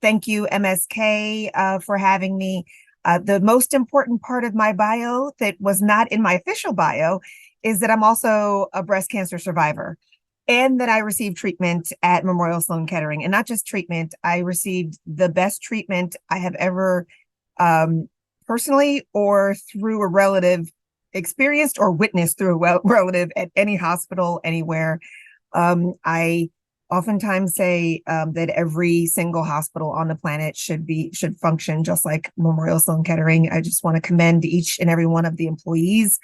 Thank you, MSK, for having me. The most important part of my bio that was not in my official bio is that I'm also a breast cancer survivor and that I received treatment at Memorial Sloan Kettering. And not just treatment, I received the best treatment I have ever personally or through a relative experienced or witnessed through a relative at any hospital anywhere. I oftentimes say that every single hospital on the planet should function just like Memorial Sloan Kettering. I just want to commend each and every one of the employees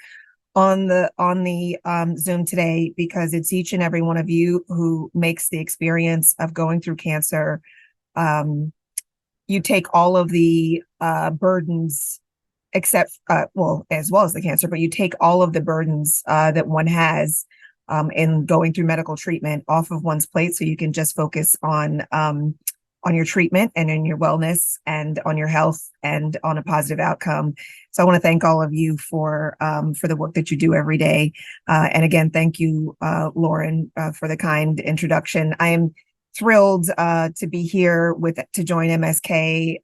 on the Zoom today, because it's each and every one of you who makes the experience of going through cancer. You take all of the burdens, except well, as well as the cancer, but you take all of the burdens that one has in going through medical treatment off of one's plate, so you can just focus on your treatment and in your wellness and on your health and on a positive outcome. So I want to thank all of you for the work that you do every day. And again, thank you, Lauren, for the kind introduction. I am thrilled to be here to join MSK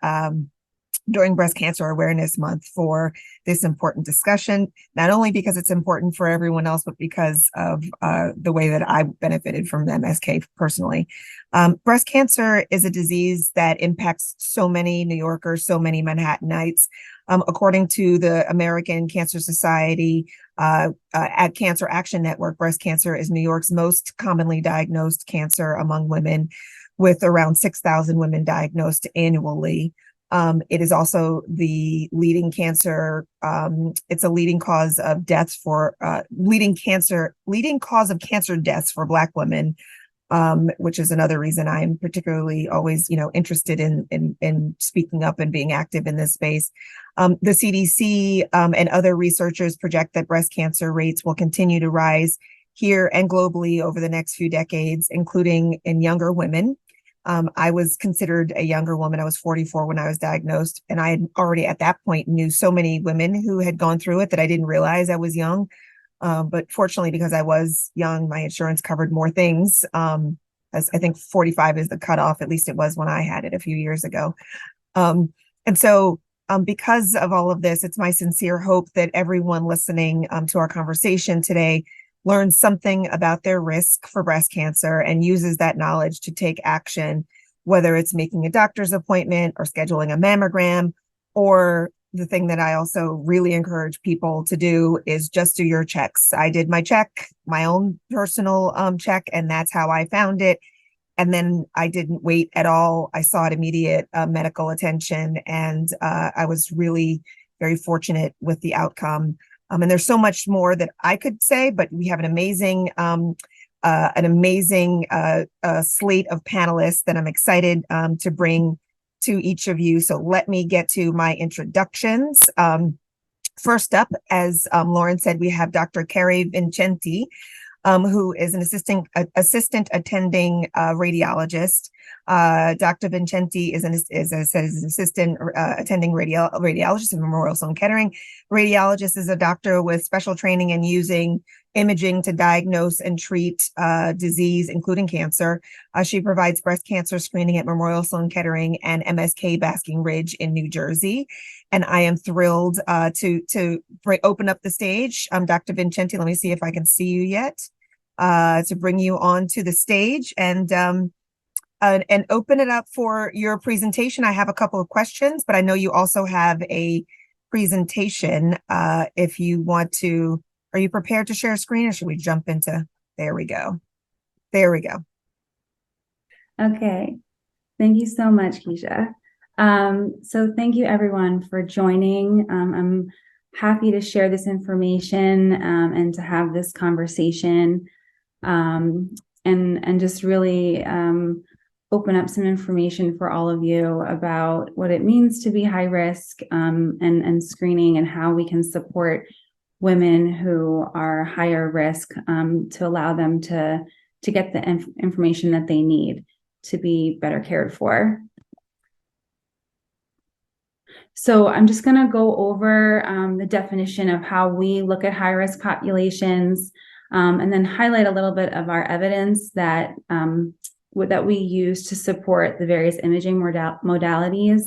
during Breast Cancer Awareness Month for this important discussion, not only because it's important for everyone else, but because of the way that I benefited from MSK personally. Breast cancer is a disease that impacts so many New Yorkers, so many Manhattanites. According to the American Cancer Society at Cancer Action Network, breast cancer is New York's most commonly diagnosed cancer among women, with around 6,000 women diagnosed annually. It is also the leading cancer. It's a leading cause of deaths for leading cause of cancer deaths for Black women, which is another reason I'm particularly always, interested in speaking up and being active in this space. The CDC and other researchers project that breast cancer rates will continue to rise here and globally over the next few decades, including in younger women. I was considered a younger woman. I was 44 when I was diagnosed, and I had already at that point knew so many women who had gone through it that I didn't realize I was young. But fortunately, because I was young, my insurance covered more things. As I think 45 is the cutoff, at least it was when I had it a few years ago. And so because of all of this, it's my sincere hope that everyone listening to our conversation today learns something about their risk for breast cancer and uses that knowledge to take action, whether it's making a doctor's appointment or scheduling a mammogram, or the thing that I also really encourage people to do is just do your checks. I did my check, my own personal check, and that's how I found it. And then I didn't wait at all. I sought immediate medical attention, and I was really very fortunate with the outcome. And there's so much more that I could say, but we have an amazing slate of panelists that I'm excited to bring to each of you. So let me get to my introductions. First up, as Lauren said, we have Dr. Kerri Vincenti, who is an assistant attending radiologist. Dr. Vincenti is an assistant attending radiologist at Memorial Sloan Kettering. Radiologist is a doctor with special training in using imaging to diagnose and treat disease, including cancer. She provides breast cancer screening at Memorial Sloan Kettering and MSK Basking Ridge in New Jersey. And I am thrilled to open up the stage. Dr. Vincenti, let me see if I can see you yet, to bring you onto the stage and open it up for your presentation. I have a couple of questions, but I know you also have a presentation. If you want to, are you prepared to share a screen, or should we jump into, there we go. There we go. Okay, thank you so much, Keisha. So thank you everyone for joining. I'm happy to share this information and to have this conversation and just really open up some information for all of you about what it means to be high risk and screening, and how we can support women who are higher risk to allow them to get the information that they need to be better cared for. So I'm just going to go over the definition of how we look at high-risk populations, and then highlight a little bit of our evidence that that we use to support the various imaging modalities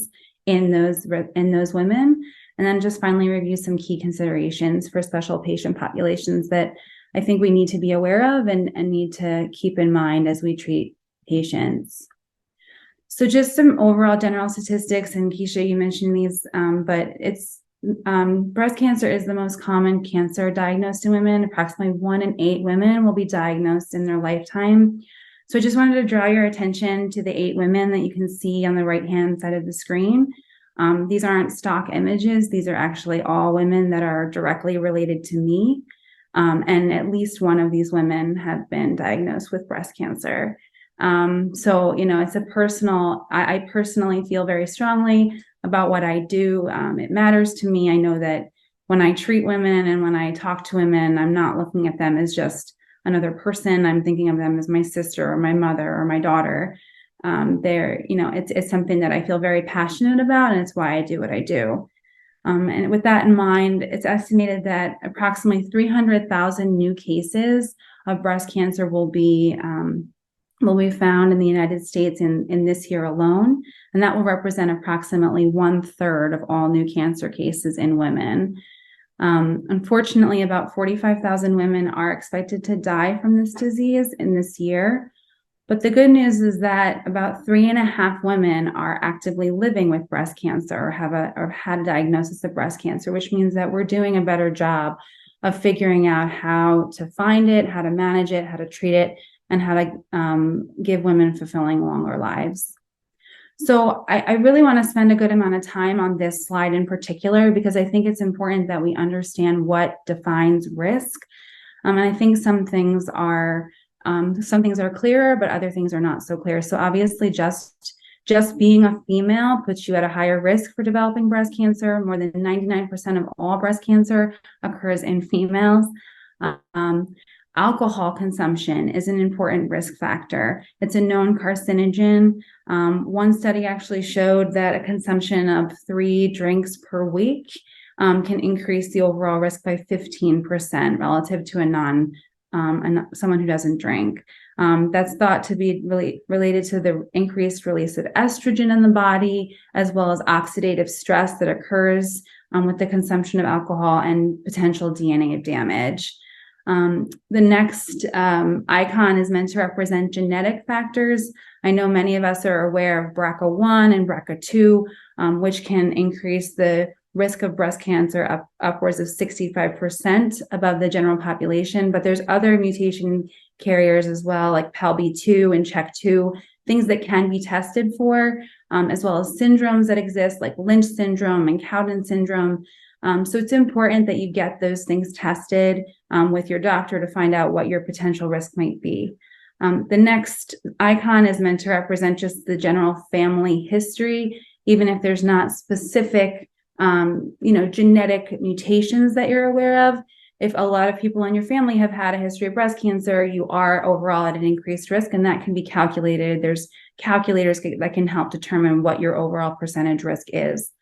in those women. And then just finally review some key considerations for special patient populations that I think we need to be aware of and need to keep in mind as we treat patients. So just some overall general statistics, and Keisha, you mentioned these, but it's breast cancer is the most common cancer diagnosed in women. Approximately 1 in 8 women will be diagnosed in their lifetime. So I just wanted to draw your attention to the 8 women that you can see on the right-hand side of the screen. These aren't stock images. These are actually all women that are directly related to me. And at least one of these women have been diagnosed with breast cancer. So, it's a personal, I personally feel very strongly about what I do. It matters to me. I know that when I treat women and when I talk to women, I'm not looking at them as just another person. I'm thinking of them as my sister or my mother or my daughter. It's something that I feel very passionate about, and it's why I do what I do. And with that in mind, it's estimated that approximately 300,000 new cases of breast cancer will be found in the United States in this year alone, and that will represent approximately 1/3 of all new cancer cases in women. Unfortunately, about 45,000 women are expected to die from this disease in this year. But the good news is that about 3.5 women are actively living with breast cancer or had a diagnosis of breast cancer, which means that we're doing a better job of figuring out how to find it, how to manage it, how to treat it, and how to give women fulfilling longer lives. So I really want to spend a good amount of time on this slide in particular, because I think it's important that we understand what defines risk. And I think some things are clearer, but other things are not so clear. So obviously just being a female puts you at a higher risk for developing breast cancer. More than 99% of all breast cancer occurs in females. Alcohol consumption is an important risk factor. It's a known carcinogen. One study actually showed that a consumption of 3 drinks per week can increase the overall risk by 15% relative to someone who doesn't drink. That's thought to be really related to the increased release of estrogen in the body, as well as oxidative stress that occurs with the consumption of alcohol and potential DNA damage. The next icon is meant to represent genetic factors. I know many of us are aware of BRCA1 and BRCA2, which can increase the risk of breast cancer upwards of 65% above the general population. But there's other mutation carriers as well, like PALB2 and CHEK2, things that can be tested for, as well as syndromes that exist, like Lynch syndrome and Cowden syndrome. So it's important that you get those things tested with your doctor to find out what your potential risk might be. The next icon is meant to represent just the general family history, even if there's not specific genetic mutations that you're aware of. If a lot of people in your family have had a history of breast cancer, you are overall at an increased risk, and that can be calculated. There's calculators that can help determine what your overall percentage risk is.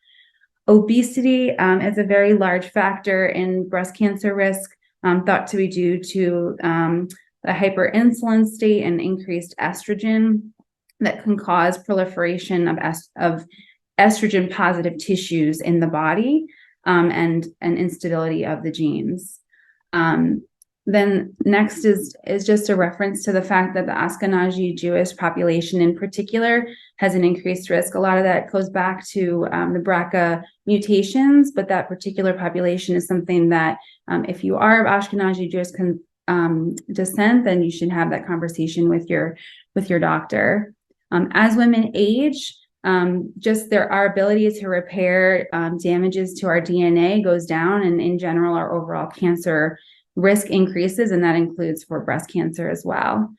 Obesity is a very large factor in breast cancer risk, thought to be due to the hyperinsulin state and increased estrogen that can cause proliferation of estrogen positive tissues in the body and instability of the genes. Then next is just a reference to the fact that the Ashkenazi Jewish population in particular has an increased risk. A lot of that goes back to the BRCA mutations, but that particular population is something that if you are of Ashkenazi Jewish descent, then you should have that conversation with your doctor. As women age, just our ability to repair damages to our DNA goes down, and in general, our overall cancer risk increases, and that includes for breast cancer as well.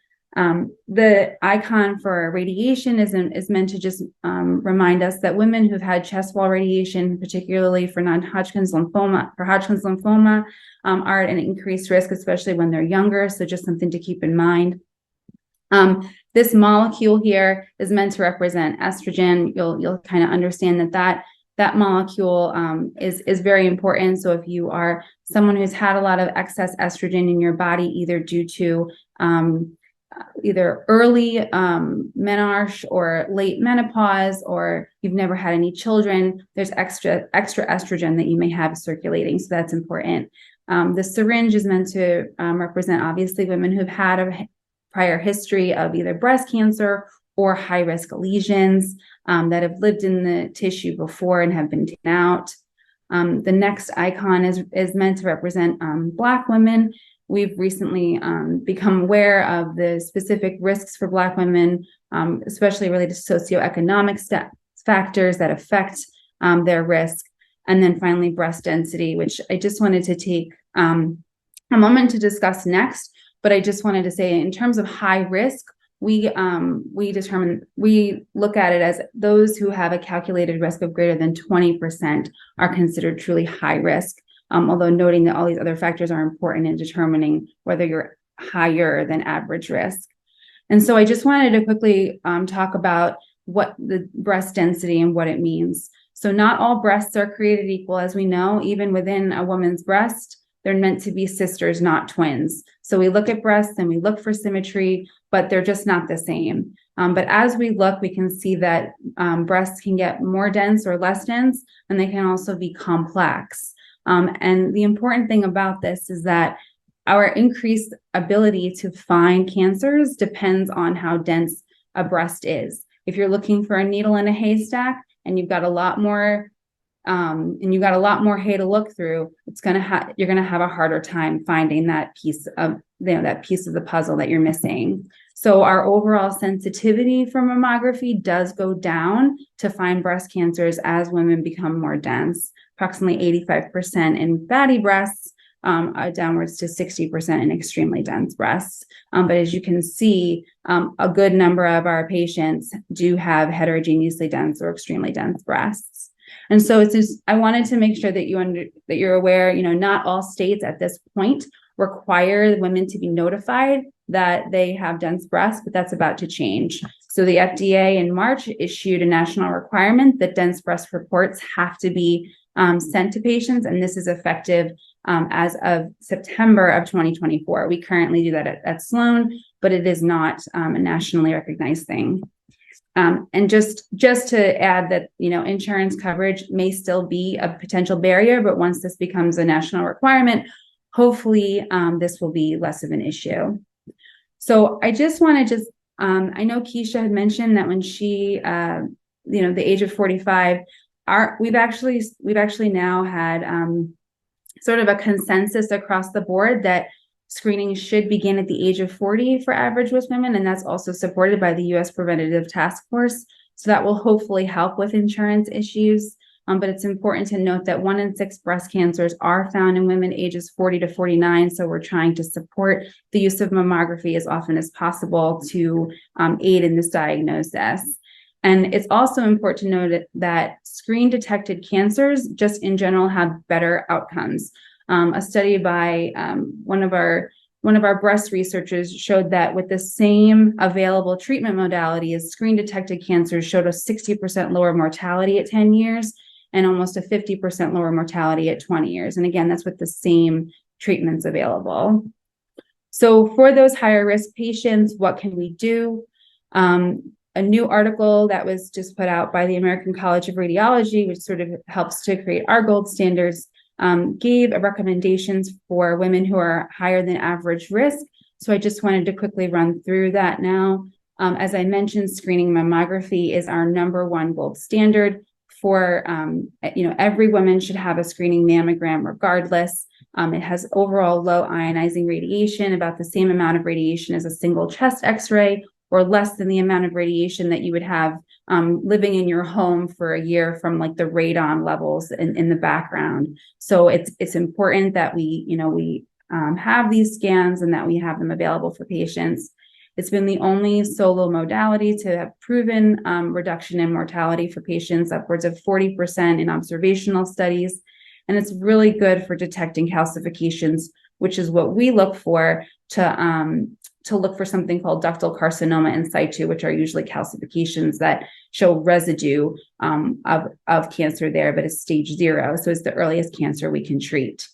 The icon for radiation is meant to just remind us that women who've had chest wall radiation, particularly for non-Hodgkin's lymphoma, are at an increased risk, especially when they're younger. So just something to keep in mind. This molecule here is meant to represent estrogen. You'll kind of understand that molecule is very important. So if you are someone who's had a lot of excess estrogen in your body, either due to either early menarche or late menopause, or you've never had any children, there's extra estrogen that you may have circulating. So that's important. The syringe is meant to represent, obviously, women who've had a prior history of either breast cancer or high-risk lesions that have lived in the tissue before and have been taken out. The next icon is meant to represent Black women. We've recently become aware of the specific risks for Black women, especially related to socioeconomic factors that affect their risk. And then finally, breast density, which I just wanted to take a moment to discuss next. But I just wanted to say, in terms of high risk, we look at it as those who have a calculated risk of greater than 20% are considered truly high risk. Although noting that all these other factors are important in determining whether you're higher than average risk. And so I just wanted to quickly talk about what the breast density and what it means. So not all breasts are created equal, as we know. Even within a woman's breast, they're meant to be sisters, not twins. So we look at breasts and we look for symmetry, but they're just not the same. But as we look, we can see that breasts can get more dense or less dense, and they can also be complex. And the important thing about this is that our increased ability to find cancers depends on how dense a breast is. If you're looking for a needle in a haystack and you've got a lot more hay to look through, you're gonna have a harder time finding that piece of the puzzle that you're missing. So our overall sensitivity for mammography does go down to find breast cancers as women become more dense, approximately 85% in fatty breasts, downwards to 60% in extremely dense breasts. But as you can see, a good number of our patients do have heterogeneously dense or extremely dense breasts. And so I wanted to make sure that you're aware, not all states at this point require women to be notified that they have dense breasts, but that's about to change. So the FDA in March issued a national requirement that dense breast reports have to be sent to patients, and this is effective as of September of 2024. We currently do that at Sloan, but it is not a nationally recognized thing. And just to add that, insurance coverage may still be a potential barrier, but once this becomes a national requirement, hopefully this will be less of an issue. So I just want to I know Keisha had mentioned that when she, the age of 45, we've actually now had sort of a consensus across the board that screening should begin at the age of 40 for average risk women, and that's also supported by the U.S. Preventative Task Force. So that will hopefully help with insurance issues. But it's important to note that 1 in 6 breast cancers are found in women ages 40 to 49. So we're trying to support the use of mammography as often as possible to aid in this diagnosis. And it's also important to note that screen-detected cancers just in general have better outcomes. A study by one of our breast researchers showed that with the same available treatment modalities, screen-detected cancers showed a 60% lower mortality at 10 years and almost a 50% lower mortality at 20 years. And again, that's with the same treatments available. So for those higher risk patients, what can we do? A new article that was just put out by the American College of Radiology, which sort of helps to create our gold standards, gave recommendations for women who are higher than average risk. So I just wanted to quickly run through that now. As I mentioned, screening mammography is our #1 gold standard for, every woman should have a screening mammogram regardless. It has overall low ionizing radiation, about the same amount of radiation as a single chest x-ray, or less than the amount of radiation that you would have living in your home for a year from like the radon levels in the background. So it's important that we have these scans and that we have them available for patients. It's been the only solo modality to have proven reduction in mortality for patients, upwards of 40% in observational studies. And it's really good for detecting calcifications, which is what we look for to look for something called ductal carcinoma in situ, which are usually calcifications that show residue of cancer there, but it's stage 0. So it's the earliest cancer we can treat.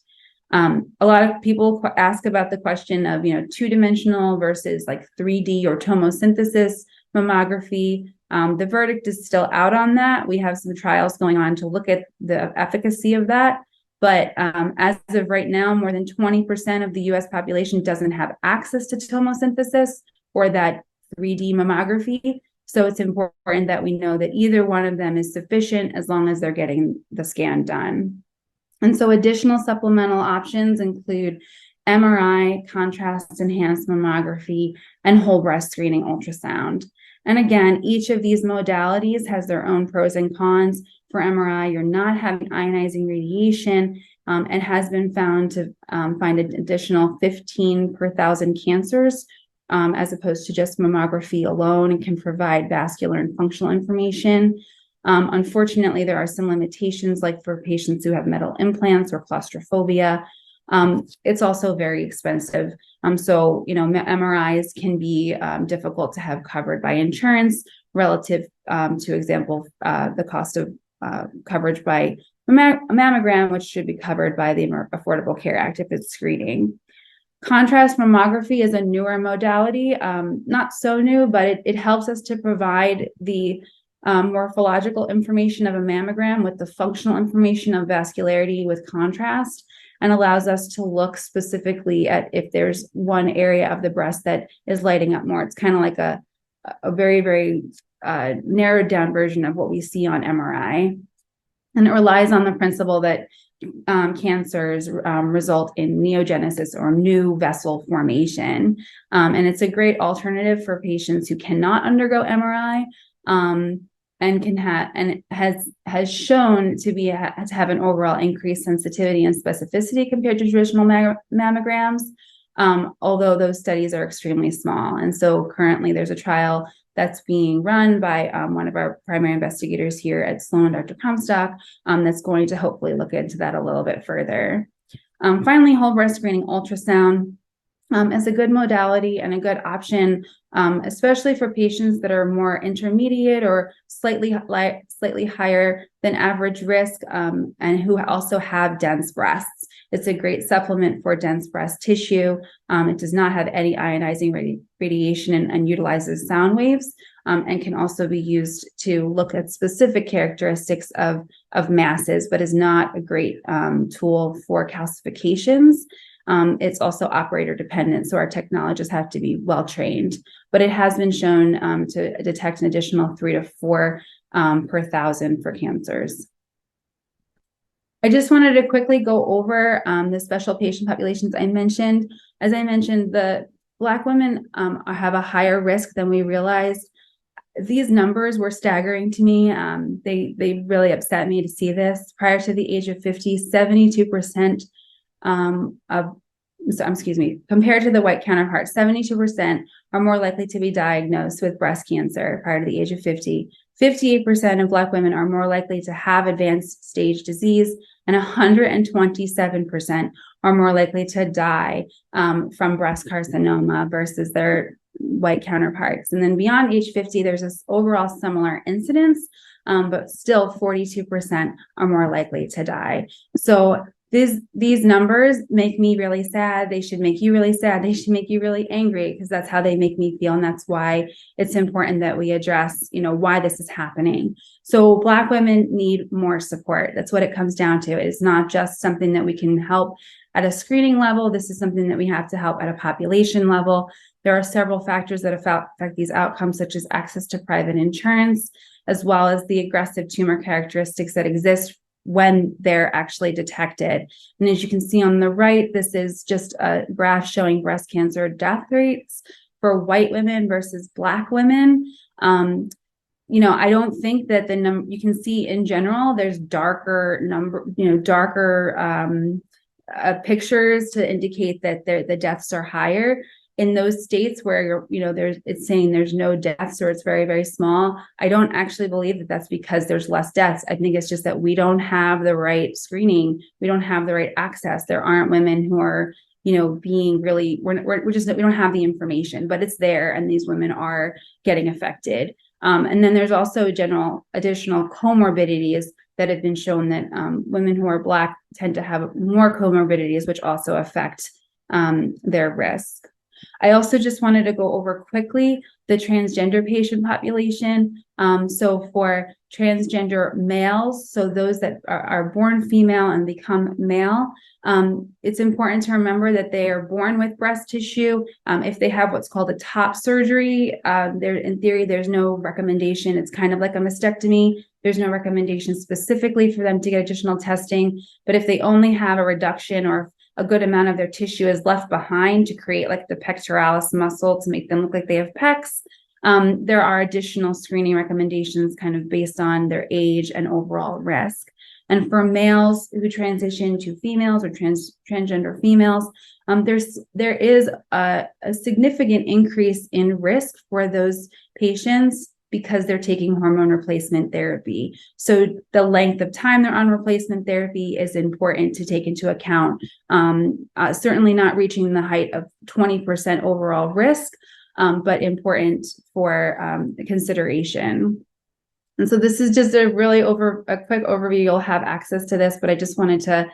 A lot of people ask about the question of, two-dimensional versus like 3D or tomosynthesis mammography. The verdict is still out on that. We have some trials going on to look at the efficacy of that. But as of right now, more than 20% of the US population doesn't have access to tomosynthesis or that 3D mammography. So it's important that we know that either one of them is sufficient as long as they're getting the scan done. And so additional supplemental options include MRI, contrast enhanced mammography, and whole breast screening ultrasound. And again, each of these modalities has their own pros and cons. For MRI, you're not having ionizing radiation, and has been found to find an additional 15 per 1,000 cancers, as opposed to just mammography alone, and can provide vascular and functional information. Unfortunately, there are some limitations, like for patients who have metal implants or claustrophobia. It's also very expensive. So, MRIs can be difficult to have covered by insurance relative to example, the cost of coverage by a mammogram, which should be covered by the Affordable Care Act if it's screening. Contrast mammography is a newer modality, not so new, but it helps us to provide the morphological information of a mammogram with the functional information of vascularity with contrast, and allows us to look specifically at if there's one area of the breast that is lighting up more. It's kind of like a very, very narrowed down version of what we see on MRI. And it relies on the principle that cancers result in neogenesis or new vessel formation. And it's a great alternative for patients who cannot undergo MRI, and can have, and has shown to have an overall increased sensitivity and specificity compared to traditional mammograms, although those studies are extremely small. And so currently there's a trial that's being run by one of our primary investigators here at Sloan, Dr. Comstock, that's going to hopefully look into that a little bit further. Finally, whole breast screening ultrasound is a good modality and a good option, especially for patients that are more intermediate or slightly higher than average risk, and who also have dense breasts. It's a great supplement for dense breast tissue. It does not have any ionizing radiation and utilizes sound waves, and can also be used to look at specific characteristics of masses, but is not a great tool for calcifications. It's also operator dependent, so our technologists have to be well trained, but it has been shown to detect an additional 3 to 4 per 1,000 for cancers. I just wanted to quickly go over the special patient populations I mentioned. As I mentioned, the Black women have a higher risk than we realized. These numbers were staggering to me. They really upset me to see this. Prior to the age of 50, 72% compared to the white counterpart, 72% are more likely to be diagnosed with breast cancer prior to the age of 50. 58% of Black women are more likely to have advanced stage disease, and 127% are more likely to die from breast carcinoma versus their white counterparts. And then beyond age 50, there's this overall similar incidence, but still 42% are more likely to die. So these numbers make me really sad. They should make you really sad. They should make you really angry, because that's how they make me feel. And that's why it's important that we address, why this is happening. So Black women need more support. That's what it comes down to. It's not just something that we can help at a screening level. This is something that we have to help at a population level. There are several factors that affect these outcomes, such as access to private insurance, as well as the aggressive tumor characteristics that exist when they're actually detected. And as you can see on the right, this is just a graph showing breast cancer death rates for white women versus Black women. I don't think that the number, you can see in general, there's darker pictures to indicate that the deaths are higher. In those states where it's saying there's no deaths or it's very, very small, I don't actually believe that that's because there's less deaths. I think it's just that we don't have the right screening. We don't have the right access. There aren't women who are, being really, we don't have the information, but it's there, and these women are getting affected. And then there's also additional comorbidities that have been shown that women who are Black tend to have more comorbidities, which also affect their risk. I also just wanted to go over quickly the transgender patient population. So for transgender males, so those that are born female and become male, it's important to remember that they are born with breast tissue. If they have what's called a top surgery, there, in theory, there's no recommendation. It's kind of like a mastectomy. There's no recommendation specifically for them to get additional testing. But if they only have a reduction or a good amount of their tissue is left behind to create like the pectoralis muscle to make them look like they have pecs, there are additional screening recommendations kind of based on their age and overall risk. And for males who transition to females or transgender females, there is a significant increase in risk for those patients because they're taking hormone replacement therapy. So the length of time they're on replacement therapy is important to take into account. Certainly not reaching the height of 20% overall risk, but important for consideration. And so this is just a quick overview. You'll have access to this, but I just wanted to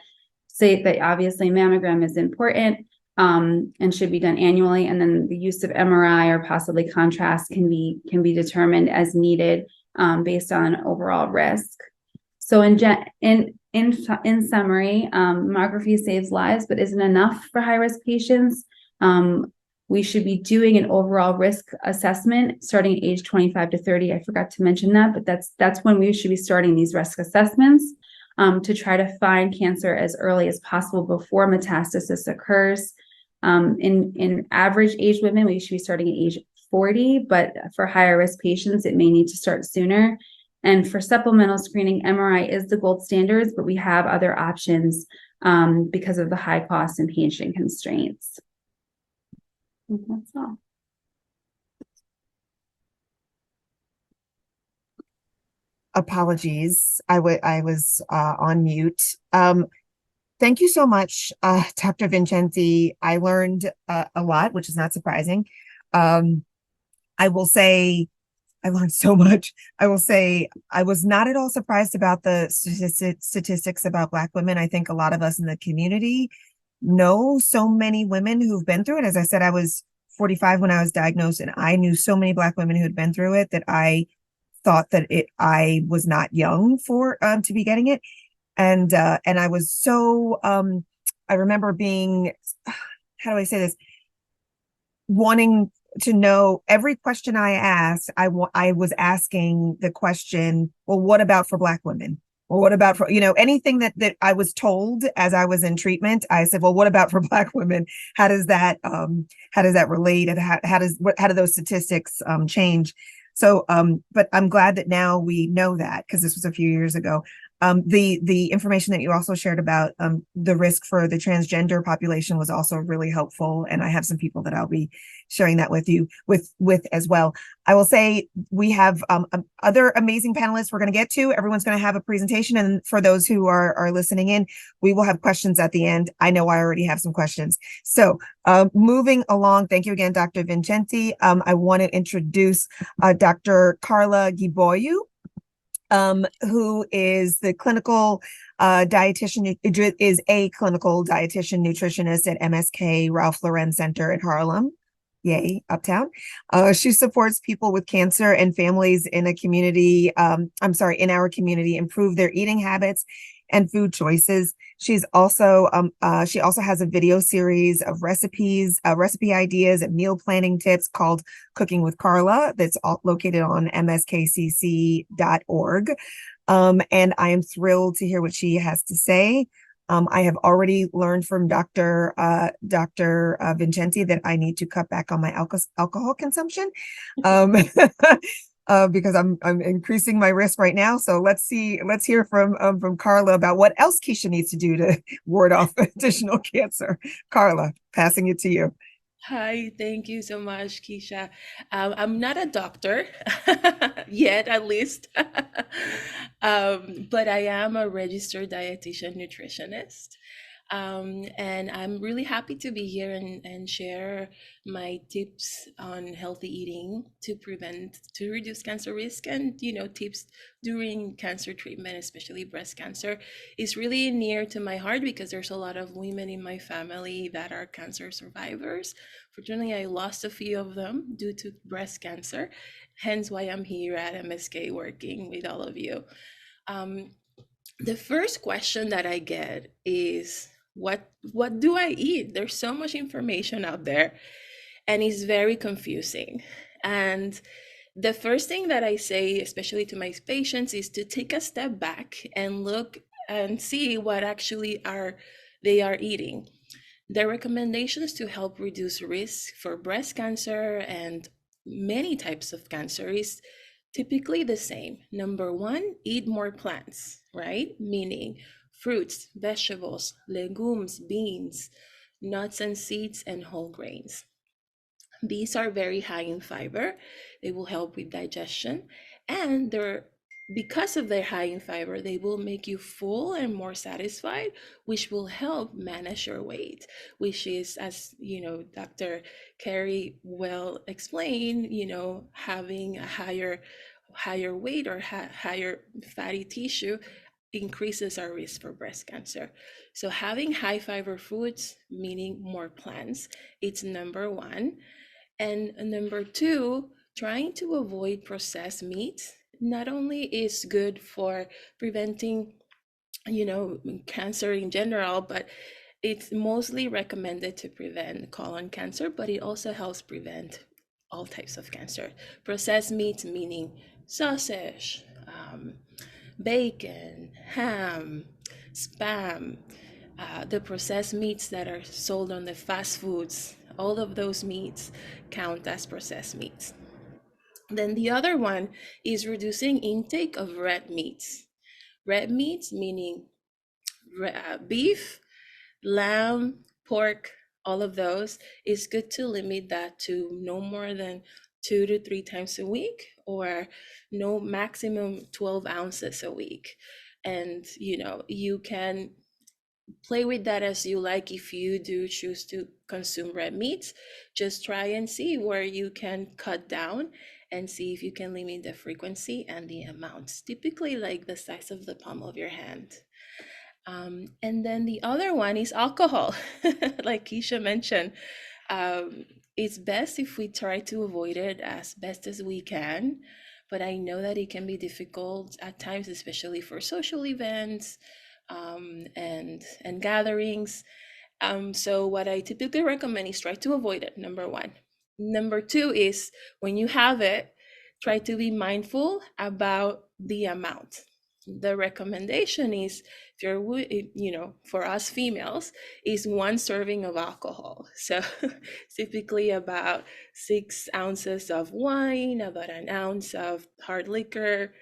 say that obviously mammogram is important and should be done annually. And then the use of MRI or possibly contrast can be determined as needed based on overall risk. So in summary, mammography saves lives, but isn't enough for high-risk patients. We should be doing an overall risk assessment starting at age 25 to 30. I forgot to mention that, but that's when we should be starting these risk assessments to try to find cancer as early as possible before metastasis occurs. In average age women, we should be starting at age 40, but for higher risk patients, it may need to start sooner. And for supplemental screening, MRI is the gold standard, but we have other options because of the high cost and patient constraints. That's all. Apologies, I was on mute. Thank you so much, Dr. Vincenti. I learned a lot, which is not surprising. I will say I learned so much. I will say I was not at all surprised about the statistics about Black women. I think a lot of us in the community know so many women who've been through it. As I said, I was 45 when I was diagnosed, and I knew so many Black women who had been through it that I thought that I was not young for to be getting it. And I was so I remember being, how do I say this, wanting to know every question I asked. I was asking the question, well, what about for Black women? Or what about for, anything that I was told as I was in treatment, I said, well, what about for Black women? How does that relate? And how do those statistics change? So, but I'm glad that now we know that, because this was a few years ago. The information that you also shared about the risk for the transgender population was also really helpful, and I have some people that I'll be sharing that with you with as well. I will say we have other amazing panelists we're going to get to. Everyone's going to have a presentation, and for those who are listening in, we will have questions at the end. I know I already have some questions. So moving along, thank you again, Dr. Vincenti. I want to introduce Dr. Karla Giboyeaux, who is the clinical dietitian, is a clinical dietitian nutritionist at MSK Ralph Lauren Center in Harlem. Yay, Uptown. She supports people with cancer and families in a community, in our community, improve their eating habits and food choices. She also has a video series of recipe ideas and meal planning tips called Cooking with Karla, that's located on mskcc.org. And I am thrilled to hear what she has to say. I have already learned from Dr. Vincenti that I need to cut back on my alcohol consumption. Because I'm increasing my risk right now. So let's hear from Karla about what else Keisha needs to do to ward off additional cancer. Karla, passing it to you. Hi, thank you so much, Keisha. I'm not a doctor yet, at least, but I am a registered dietitian nutritionist. And I'm really happy to be here and share my tips on healthy eating to reduce cancer risk, and tips during cancer treatment, especially breast cancer is really near to my heart because there's a lot of women in my family that are cancer survivors. Fortunately, I lost a few of them due to breast cancer, hence why I'm here at MSK working with all of you. The first question that I get is, what do I eat? There's so much information out there, and it's very confusing. And the first thing that I say, especially to my patients, is to take a step back and look and see what actually they are eating. The recommendations to help reduce risk for breast cancer and many types of cancer is typically the same. Number one, eat more plants, right? Meaning fruits, vegetables, legumes, beans, nuts and seeds, and whole grains. These are very high in fiber. They will help with digestion, and because of their high in fiber, they will make you full and more satisfied, which will help manage your weight, which is, as Dr. Kerri well explained, having a higher weight or higher fatty tissue increases our risk for breast cancer. So having high fiber foods, meaning more plants, it's number one. And number two, trying to avoid processed meats not only is good for preventing, cancer in general, but it's mostly recommended to prevent colon cancer, but it also helps prevent all types of cancer. Processed meats meaning sausage, bacon, ham, spam, the processed meats that are sold on the fast foods, all of those meats count as processed meats. Then the other one is reducing intake of red meats. Red meats meaning beef, lamb, pork, all of those. It's good to limit that to no more than 2 to 3 times a week, or no maximum 12 ounces a week. And you can play with that as you like. If you do choose to consume red meats, just try and see where you can cut down and see if you can limit the frequency and the amounts, typically like the size of the palm of your hand. And then the other one is alcohol. Like Keisha mentioned, it's best if we try to avoid it as best as we can, but I know that it can be difficult at times, especially for social events, and gatherings. So what I typically recommend is try to avoid it, number one. Number two is, when you have it, try to be mindful about the amount. The recommendation is, if you're, for us females, is 1 serving of alcohol. So typically about 6 ounces of wine, about an ounce of hard liquor,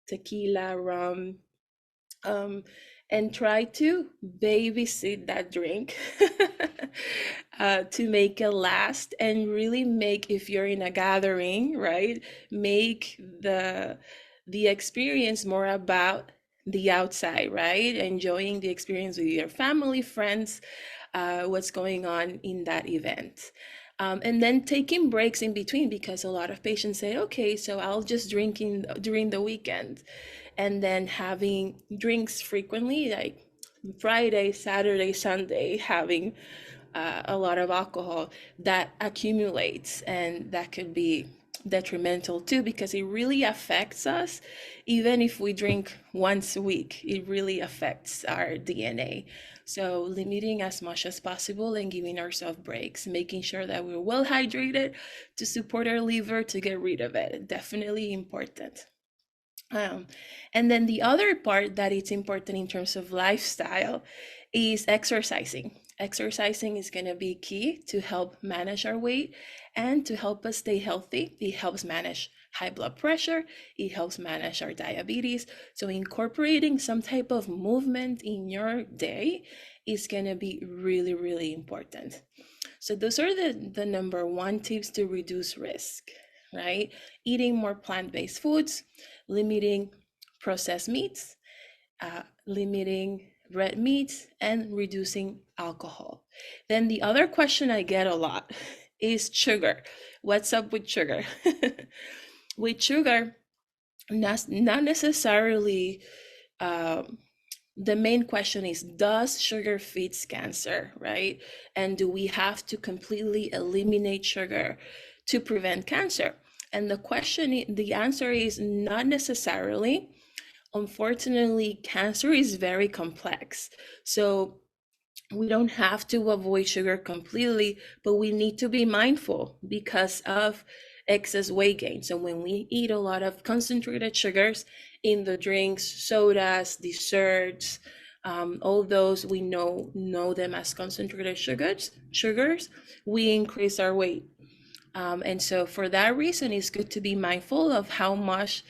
tequila, rum, and try to babysit that drink to make it last, and really make, if you're in a gathering, right, make the experience more about the outside, right? Enjoying the experience with your family, friends, what's going on in that event. And then taking breaks in between, because a lot of patients say, okay, so I'll just drink during the weekend, and then having drinks frequently, like Friday, Saturday, Sunday, having a lot of alcohol, that accumulates, and that could be detrimental too, because it really affects us. Even if we drink once a week, it really affects our DNA. So limiting as much as possible and giving ourselves breaks, making sure that we're well hydrated to support our liver to get rid of it, definitely important. And then the other part that it's important in terms of lifestyle is exercising. Exercising is going to be key to help manage our weight and to help us stay healthy. It helps manage high blood pressure. It helps manage our diabetes. So incorporating some type of movement in your day is going to be really, really important. So those are the number one tips to reduce risk, right? Eating more plant-based foods, limiting processed meats, limiting red meats, and reducing alcohol. Then the other question I get a lot is sugar. What's up with sugar? With sugar, not necessarily. Um, the main question is, does sugar feed cancer, right? And do we have to completely eliminate sugar to prevent cancer? And the answer is not necessarily. Unfortunately, cancer is very complex. So we don't have to avoid sugar completely, but we need to be mindful because of excess weight gain. So when we eat a lot of concentrated sugars in the drinks, sodas, desserts, all those we know them as concentrated sugars, we increase our weight. And so for that reason, it's good to be mindful of how much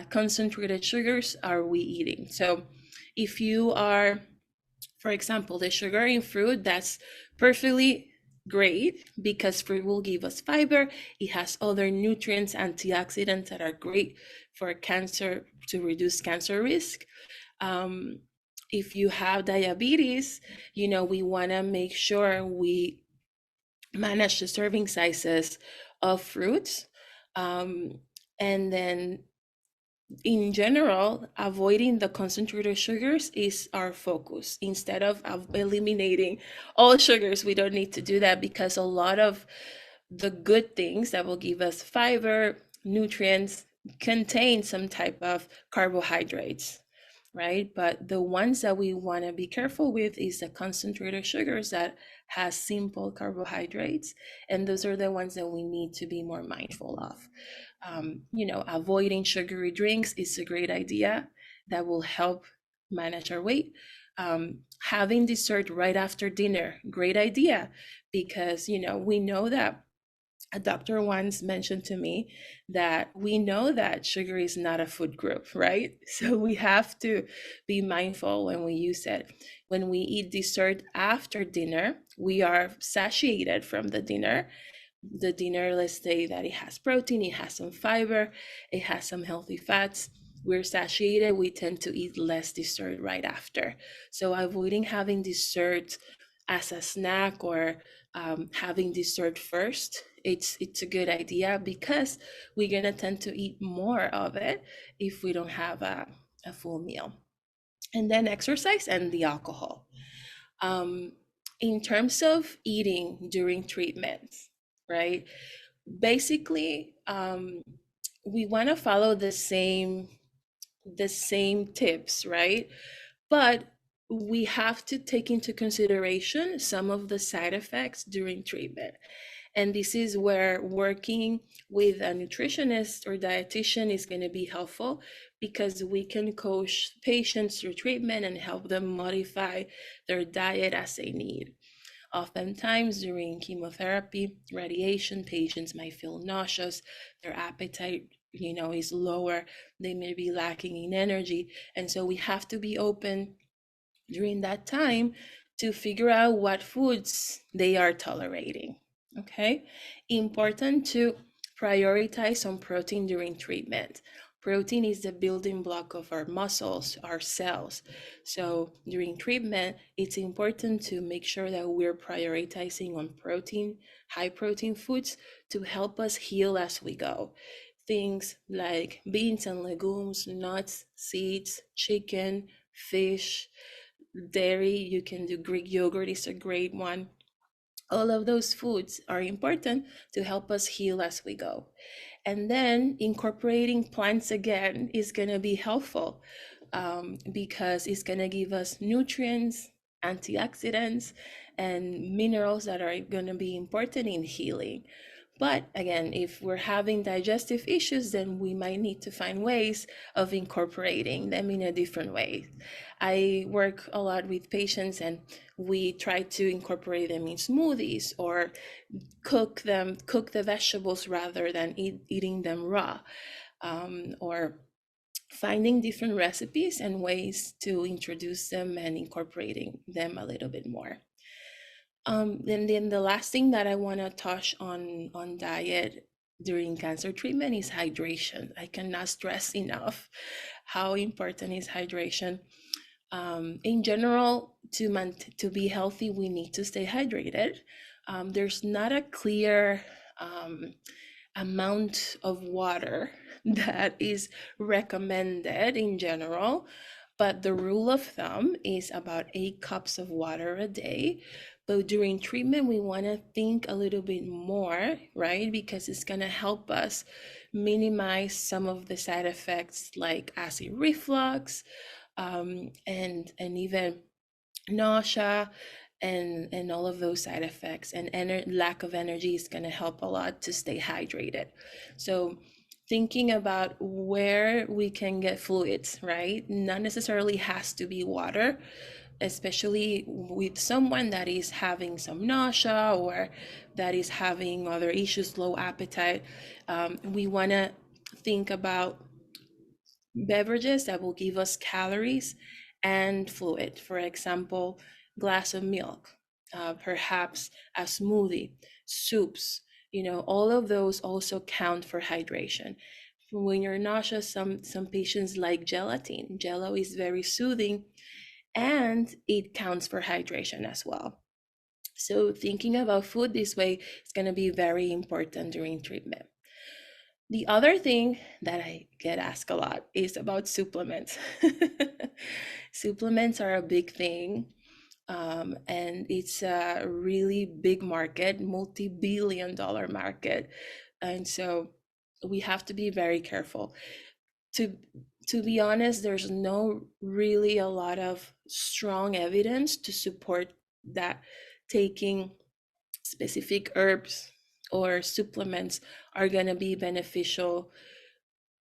concentrated sugars are we eating. So if you are, for example, the sugar in fruit, that's perfectly great because fruit will give us fiber. It has other nutrients, antioxidants that are great for cancer, to reduce cancer risk. If you have diabetes, we want to make sure we manage the serving sizes of fruits. And then in general, avoiding the concentrated sugars is our focus. Instead of eliminating all sugars, we don't need to do that because a lot of the good things that will give us fiber, nutrients, contain some type of carbohydrates, right? But the ones that we want to be careful with is the concentrated sugars that has simple carbohydrates, and those are the ones that we need to be more mindful of. Avoiding sugary drinks is a great idea that will help manage our weight. Having dessert right after dinner, great idea, because we know that a doctor once mentioned to me that we know that sugar is not a food group, right? So we have to be mindful when we use it. When we eat dessert after dinner, we are satiated from the dinner. The dinner, let's say that it has protein, it has some fiber, it has some healthy fats. We're satiated, we tend to eat less dessert right after. So avoiding having dessert as a snack or having dessert first, it's a good idea because we're gonna tend to eat more of it if we don't have a full meal. And then exercise and the alcohol. In terms of eating during treatments, right? Basically, we want to follow the same tips, right? But we have to take into consideration some of the side effects during treatment. And this is where working with a nutritionist or dietitian is going to be helpful because we can coach patients through treatment and help them modify their diet as they need. Oftentimes during chemotherapy, radiation, patients might feel nauseous, their appetite, is lower, they may be lacking in energy. And so we have to be open during that time to figure out what foods they are tolerating. Okay, important to prioritize on protein during treatment. Protein is the building block of our muscles, our cells. So during treatment, it's important to make sure that we're prioritizing on protein, high protein foods to help us heal as we go. Things like beans and legumes, nuts, seeds, chicken, fish, dairy. You can do Greek yogurt, is a great one. All of those foods are important to help us heal as we go. And then incorporating plants again is going to be helpful because it's going to give us nutrients, antioxidants, and minerals that are going to be important in healing. But again, if we're having digestive issues, then we might need to find ways of incorporating them in a different way. I work a lot with patients and we try to incorporate them in smoothies or cook the vegetables rather than eating them raw, or finding different recipes and ways to introduce them and incorporating them a little bit more. Then the last thing that I want to touch on diet during cancer treatment is hydration. I cannot stress enough how important is hydration. In general, to be healthy, we need to stay hydrated. There's not a clear amount of water that is recommended in general, but the rule of thumb is about 8 cups of water a day. But during treatment, we want to think a little bit more, right? Because it's going to help us minimize some of the side effects like acid reflux, and even nausea, and all of those side effects. And lack of energy is going to help a lot to stay hydrated. So thinking about where we can get fluids, right? Not necessarily has to be water, especially with someone that is having some nausea or that is having other issues, low appetite. We want to think about beverages that will give us calories and fluid. For example, glass of milk, perhaps a smoothie, soups, all of those also count for hydration. When you're nauseous, some patients like gelatin. Jello is very soothing and it counts for hydration as well. So thinking about food this way is going to be very important during treatment. The other thing that I get asked a lot is about supplements. Supplements are a big thing, and it's a really big market, multi-billion-dollar market. And so we have to be very careful. To, to be honest, there's no really a lot of strong evidence to support that taking specific herbs or supplements are going to be beneficial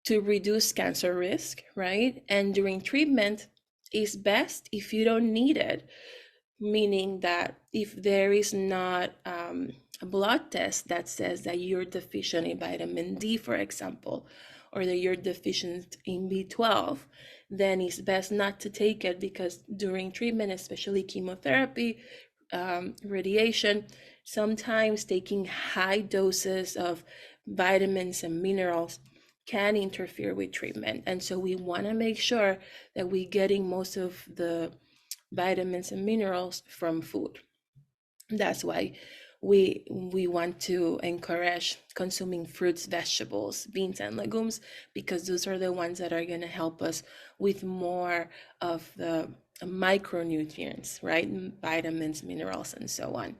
to reduce cancer risk, right? And during treatment, is best if you don't need it, meaning that if there is not a blood test that says that you're deficient in vitamin D, for example, or that you're deficient in B12, then it's best not to take it, because during treatment, especially chemotherapy, radiation, sometimes taking high doses of vitamins and minerals can interfere with treatment. And so we want to make sure that we're getting most of the vitamins and minerals from food. That's why we want to encourage consuming fruits, vegetables, beans, and legumes, because those are the ones that are going to help us with more of the micronutrients, right? Vitamins, minerals, and so on.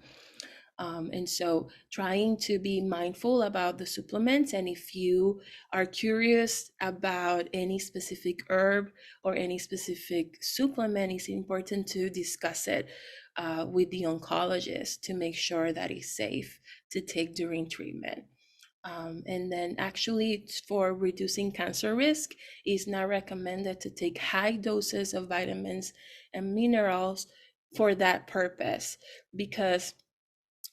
And so trying to be mindful about the supplements. And if you are curious about any specific herb or any specific supplement, it's important to discuss it with the oncologist to make sure that it's safe to take during treatment. And then actually for reducing cancer risk, it's not recommended to take high doses of vitamins and minerals for that purpose, because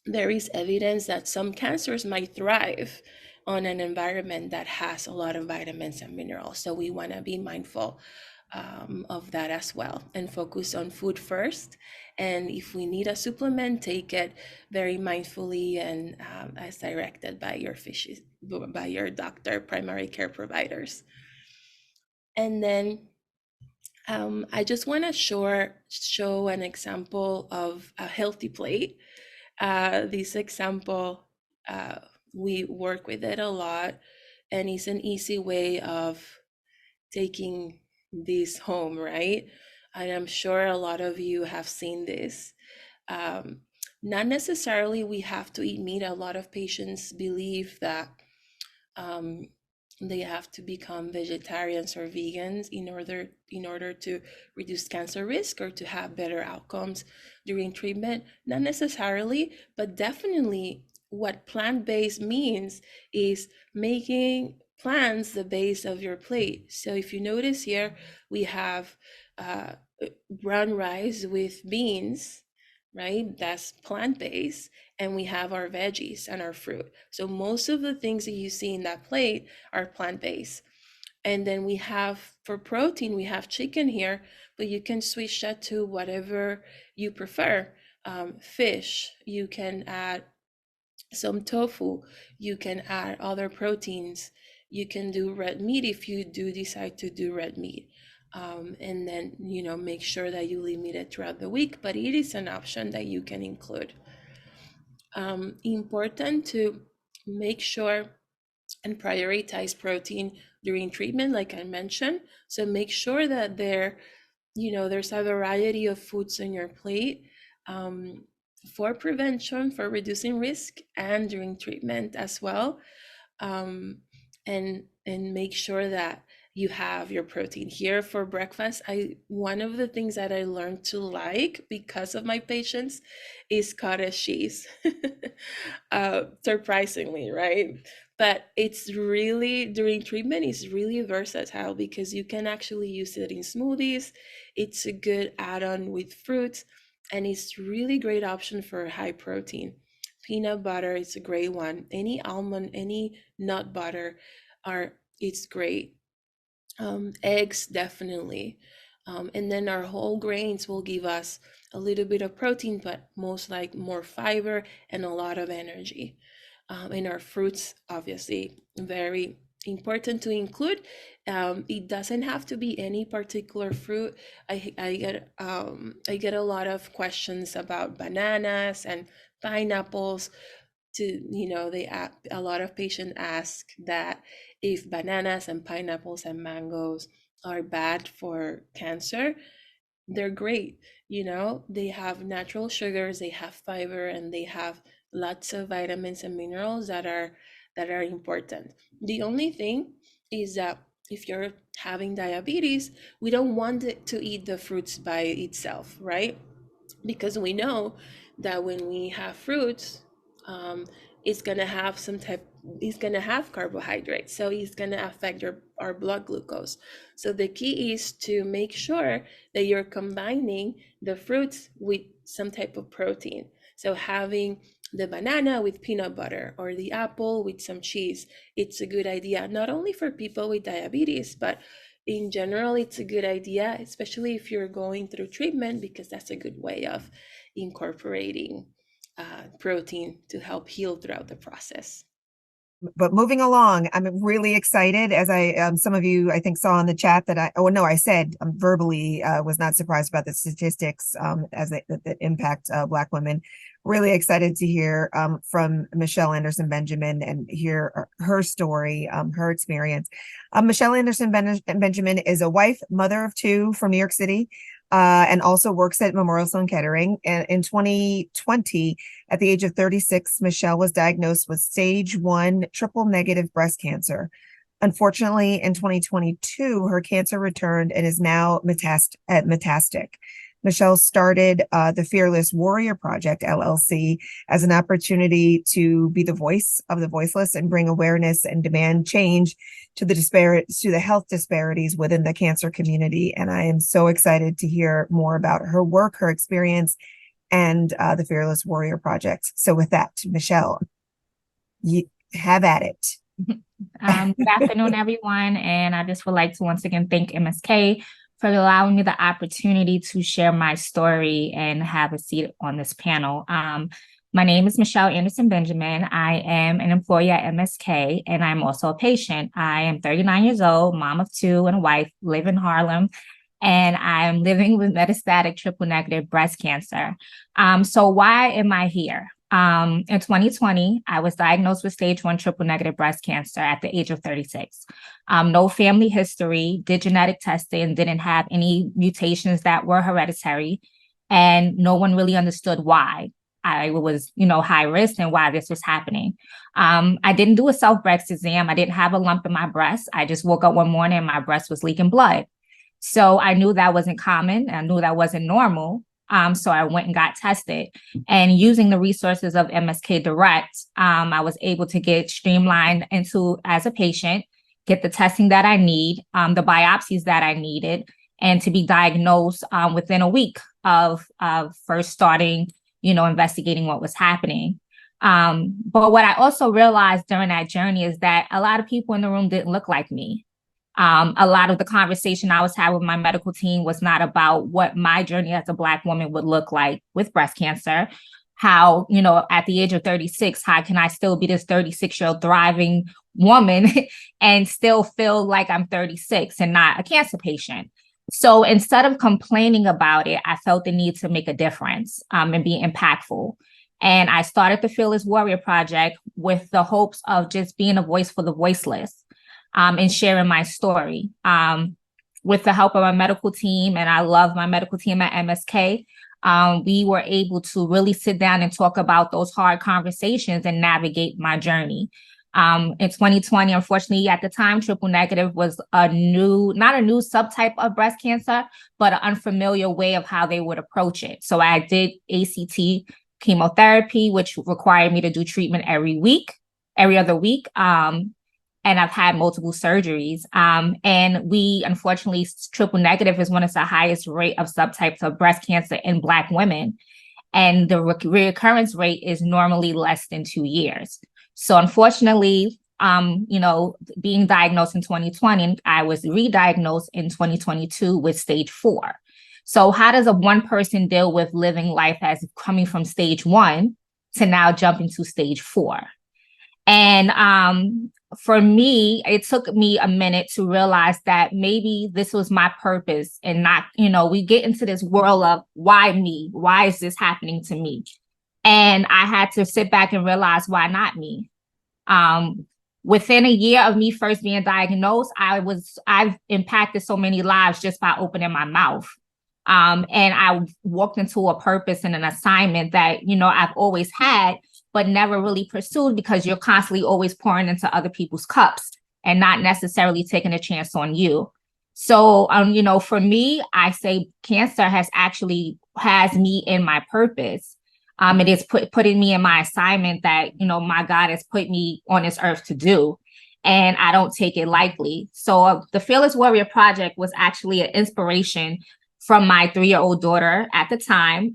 there is evidence that some cancers might thrive on an environment that has a lot of vitamins and minerals. So we want to be mindful of that as well, and focus on food first. And if we need a supplement, take it very mindfully and as directed by your doctor, primary care providers. And then I just want to show an example of a healthy plate. This example, we work with it a lot, and it's an easy way of taking this home, right? And I'm sure a lot of you have seen this. Not necessarily we have to eat meat. A lot of patients believe that they have to become vegetarians or vegans in order to reduce cancer risk or to have better outcomes during treatment. Not necessarily, but definitely what plant-based means is making plants the base of your plate. So if you notice here, we have brown rice with beans, right? That's plant-based. And we have our veggies and our fruit. So most of the things that you see in that plate are plant-based. And then we have, for protein, we have chicken here, but you can switch that to whatever you prefer. Fish, you can add some tofu, you can add other proteins, you can do red meat if you do decide to do red meat. And then, make sure that you limit it throughout the week, but it is an option that you can include. Important to make sure and prioritize protein during treatment, like I mentioned. So make sure that there's a variety of foods on your plate, for prevention, for reducing risk, and during treatment as well. And make sure that you have your protein here for breakfast. One of the things that I learned to like because of my patients is cottage cheese. Surprisingly, right? But it's really, during treatment, it's really versatile because you can actually use it in smoothies. It's a good add-on with fruits, and it's really great option for high protein. Peanut butter is a great one. Any almond, any nut butter it's great. Eggs, definitely. And then our whole grains will give us a little bit of protein, but most like more fiber and a lot of energy. And our fruits, obviously, very important to include. It doesn't have to be any particular fruit. I get a lot of questions about bananas and pineapples. A lot of patients ask that if bananas and pineapples and mangoes are bad for cancer. They're great. They have natural sugars, they have fiber, and they have lots of vitamins and minerals that are important. The only thing is that if you're having diabetes, we don't want it to eat the fruits by itself, right? Because we know that when we have fruits, um, it's gonna have it's gonna have carbohydrates, so it's gonna affect our blood glucose. So the key is to make sure that you're combining the fruits with some type of protein. So having the banana with peanut butter or the apple with some cheese, it's a good idea, not only for people with diabetes, but in general, it's a good idea, especially if you're going through treatment, because that's a good way of incorporating protein to help heal throughout the process. But moving along, I'm really excited, as some of you I think saw in the chat that I said verbally, was not surprised about the statistics that impact Black women. Really excited to hear from Michelle Anderson Benjamin and hear her story, her experience. Michelle Anderson Benjamin is a wife, mother of two from New York City, and also works at Memorial Sloan Kettering. And in 2020, at the age of 36, Michelle was diagnosed with stage 1 triple negative breast cancer. Unfortunately, in 2022, her cancer returned and is now metastatic. Michelle started the Fearless Warrior Project, LLC, as an opportunity to be the voice of the voiceless and bring awareness and demand change to the health disparities within the cancer community. And I am so excited to hear more about her work, her experience, and the Fearless Warrior Project. So with that, Michelle, you have at it. Good afternoon, everyone. And I just would like to once again thank MSK for allowing me the opportunity to share my story and have a seat on this panel. My name is Michelle Anderson Benjamin. I am an employee at MSK, and I'm also a patient. I am 39 years old, mom of two and a wife, live in Harlem, and I'm living with metastatic triple negative breast cancer. So why am I here? In 2020, I was diagnosed with stage 1 triple negative breast cancer at the age of 36. No family history, did genetic testing, didn't have any mutations that were hereditary, and no one really understood why I was, high risk and why this was happening. I didn't do a self-breast exam. I didn't have a lump in my breast. I just woke up one morning and my breast was leaking blood. So I knew that wasn't common. I knew that wasn't normal. So I went and got tested, and using the resources of MSK Direct, I was able to get streamlined as a patient, get the testing that I need, the biopsies that I needed, and to be diagnosed within a week of first starting, investigating what was happening. But what I also realized during that journey is that a lot of people in the room didn't look like me. A lot of the conversation I was having with my medical team was not about what my journey as a Black woman would look like with breast cancer. How, at the age of 36, how can I still be this 36-year-old thriving woman and still feel like I'm 36 and not a cancer patient? So instead of complaining about it, I felt the need to make a difference and be impactful. And I started the Fearless Warrior Project with the hopes of just being a voice for the voiceless and sharing my story. With the help of my medical team, and I love my medical team at MSK, we were able to really sit down and talk about those hard conversations and navigate my journey. In 2020, unfortunately, at the time, triple negative was not a new subtype of breast cancer, but an unfamiliar way of how they would approach it. So I did ACT chemotherapy, which required me to do treatment every other week. And I've had multiple surgeries. And we, unfortunately, triple negative is one of the highest rate of subtypes of breast cancer in Black women. And the recurrence rate is normally less than 2 years. So unfortunately, being diagnosed in 2020, I was re-diagnosed in 2022 with stage 4. So how does one person deal with living life as coming from stage 1 to now jumping to stage 4? And for me, it took me a minute to realize that maybe this was my purpose and not, we get into this world of why me? Why is this happening to me? And I had to sit back and realize, why not me? Within a year of me first being diagnosed, I've impacted so many lives just by opening my mouth. And I walked into a purpose and an assignment that, I've always had, but never really pursued, because you're constantly always pouring into other people's cups and not necessarily taking a chance on you. So, for me, I say cancer has me in my purpose. It is putting me in my assignment that, my God has put me on this earth to do. And I don't take it lightly. So the Fearless Warrior Project was actually an inspiration from my 3-year-old daughter at the time.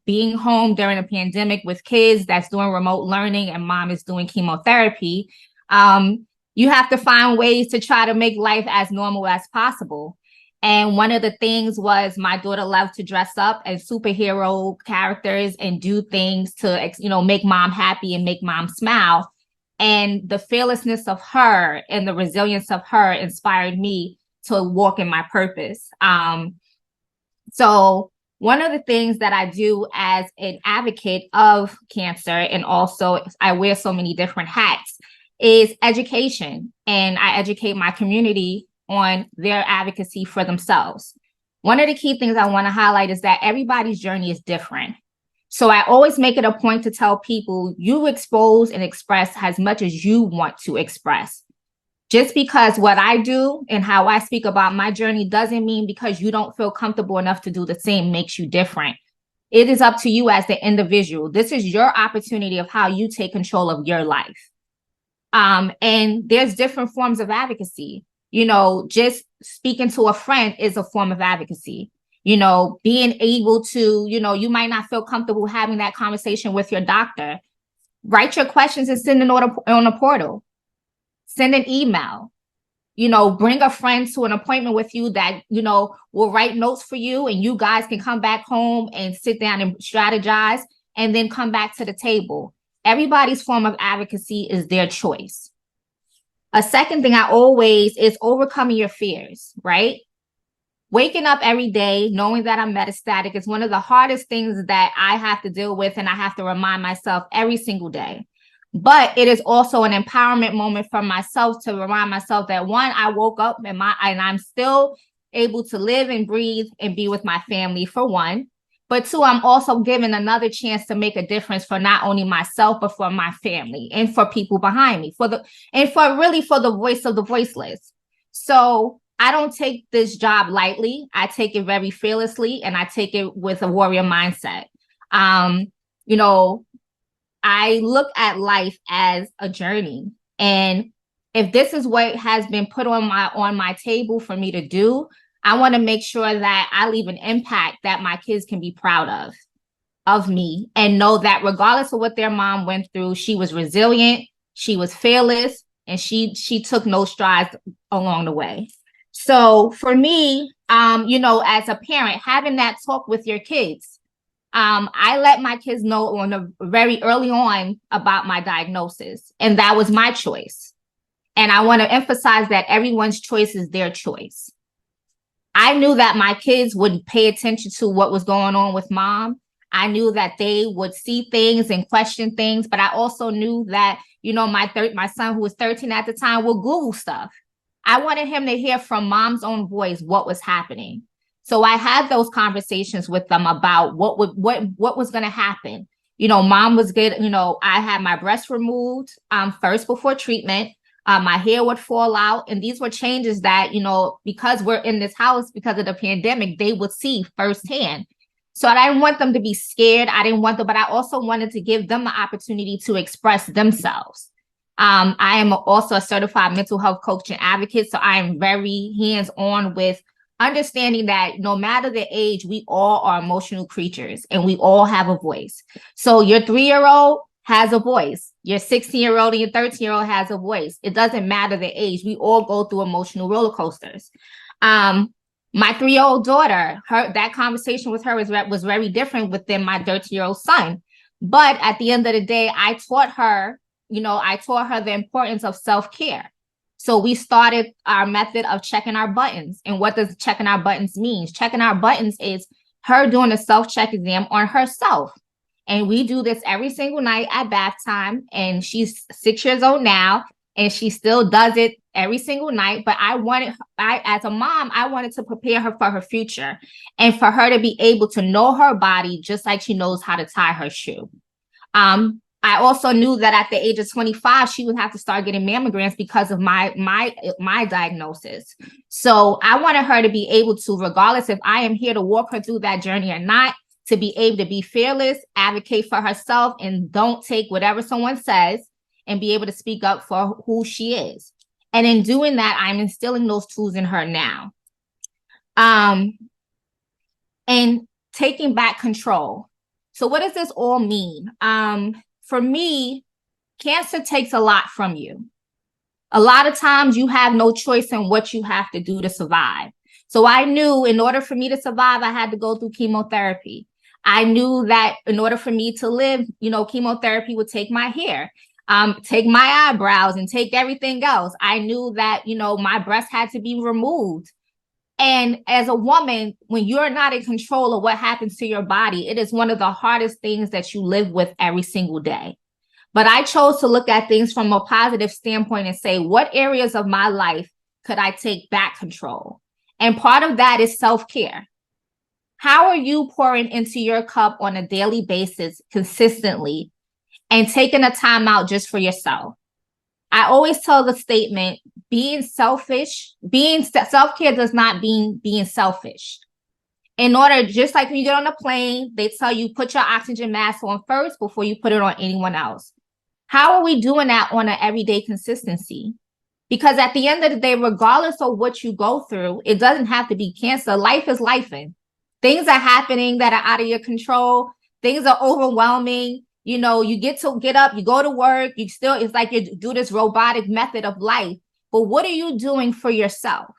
Being home during a pandemic with kids that's doing remote learning and mom is doing chemotherapy, you have to find ways to try to make life as normal as possible. And one of the things was my daughter loved to dress up as superhero characters and do things to, make mom happy and make mom smile. And the fearlessness of her and the resilience of her inspired me to walk in my purpose. So one of the things that I do as an advocate of cancer, and also I wear so many different hats, is education. And I educate my community on their advocacy for themselves. One of the key things I want to highlight is that everybody's journey is different. So I always make it a point to tell people, you expose and express as much as you want to express. Just because what I do and how I speak about my journey doesn't mean because you don't feel comfortable enough to do the same makes you different. It is up to you as the individual. This is your opportunity of how you take control of your life. And there's different forms of advocacy. Just speaking to a friend is a form of advocacy. Being able to, you might not feel comfortable having that conversation with your doctor. Write your questions and send it on a portal. Send an email, bring a friend to an appointment with you that, will write notes for you, and you guys can come back home and sit down and strategize and then come back to the table. Everybody's form of advocacy is their choice. A second thing I always is overcoming your fears, right? Waking up every day, knowing that I'm metastatic is one of the hardest things that I have to deal with, and I have to remind myself every single day. But it is also an empowerment moment for myself to remind myself that, one, I woke up and I'm still able to live and breathe and be with my family, for one. But two, I'm also given another chance to make a difference for not only myself, but for my family and for people behind me, for the voice of the voiceless. So I don't take this job lightly. I take it very fearlessly, and I take it with a warrior mindset. I look at life as a journey. And if this is what has been put on my table for me to do, I want to make sure that I leave an impact that my kids can be proud of me, and know that regardless of what their mom went through, she was resilient, she was fearless, and she took no strides along the way. So for me, as a parent, having that talk with your kids, I let my kids know very early on about my diagnosis, and that was my choice. And I want to emphasize that everyone's choice is their choice. I knew that my kids would pay attention to what was going on with mom. I knew that they would see things and question things, but I also knew that, my son, who was 13 at the time, would Google stuff. I wanted him to hear from mom's own voice what was happening. So I had those conversations with them about what was going to happen. Mom was good. I had my breast removed first before treatment. My hair would fall out. And these were changes that, because we're in this house, because of the pandemic, they would see firsthand. So I didn't want them to be scared. But I also wanted to give them the opportunity to express themselves. I am also a certified mental health coach and advocate. So I am very hands-on with understanding that no matter the age, we all are emotional creatures and we all have a voice. So your 3-year-old has a voice. Your 16-year-old and your 13-year-old has a voice. It doesn't matter the age. We all go through emotional roller coasters. My 3-year-old daughter, that conversation with her was very different within my 13-year-old son. But at the end of the day, I taught her the importance of self-care. So we started our method of checking our buttons. And what does checking our buttons mean? Checking our buttons is her doing a self-check exam on herself. And we do this every single night at bath time. And she's 6 years old now, and she still does it every single night. But as a mom, I wanted to prepare her for her future and for her to be able to know her body just like she knows how to tie her shoe. I also knew that at the age of 25, she would have to start getting mammograms because of my diagnosis. So I wanted her to be able to, regardless if I am here to walk her through that journey or not, to be able to be fearless, advocate for herself, and don't take whatever someone says, and be able to speak up for who she is. And in doing that, I'm instilling those tools in her now. And taking back control. So what does this all mean? For me, cancer takes a lot from you. A lot of times you have no choice in what you have to do to survive. So I knew in order for me to survive, I had to go through chemotherapy. I knew that in order for me to live, chemotherapy would take my hair, take my eyebrows, and take everything else. I knew that, my breast had to be removed. And as a woman, when you're not in control of what happens to your body, it is one of the hardest things that you live with every single day. But I chose to look at things from a positive standpoint and say, what areas of my life could I take back control? And part of that is self-care. How are you pouring into your cup on a daily basis consistently and taking a time out just for yourself? I always tell the statement, self-care does not mean being selfish. In order, just like when you get on a plane, they tell you put your oxygen mask on first before you put it on anyone else. How are we doing that on an everyday consistency? Because at the end of the day, regardless of what you go through, it doesn't have to be cancer. Life is lifing. Things are happening that are out of your control. Things are overwhelming. You get up, you go to work, it's like you do this robotic method of life. But what are you doing for yourself?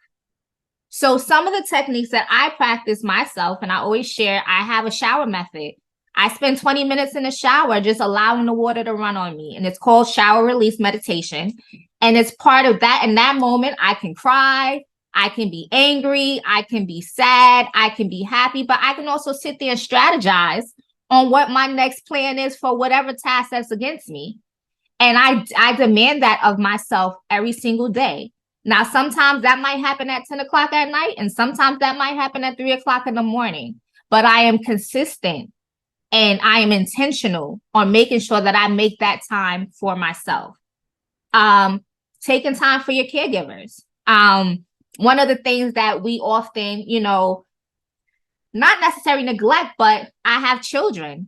So some of the techniques that I practice myself, and I always share, I have a shower method. I spend 20 minutes in the shower just allowing the water to run on me. And it's called shower release meditation. And it's part of that. In that moment, I can cry, I can be angry, I can be sad, I can be happy, but I can also sit there and strategize on what my next plan is for whatever task that's against me. And I demand that of myself every single day. Now, sometimes that might happen at 10 o'clock at night, and sometimes that might happen at 3 o'clock in the morning. But I am consistent and I am intentional on making sure that I make that time for myself. Taking time for your caregivers. One of the things that we often, not necessarily neglect, but I have children,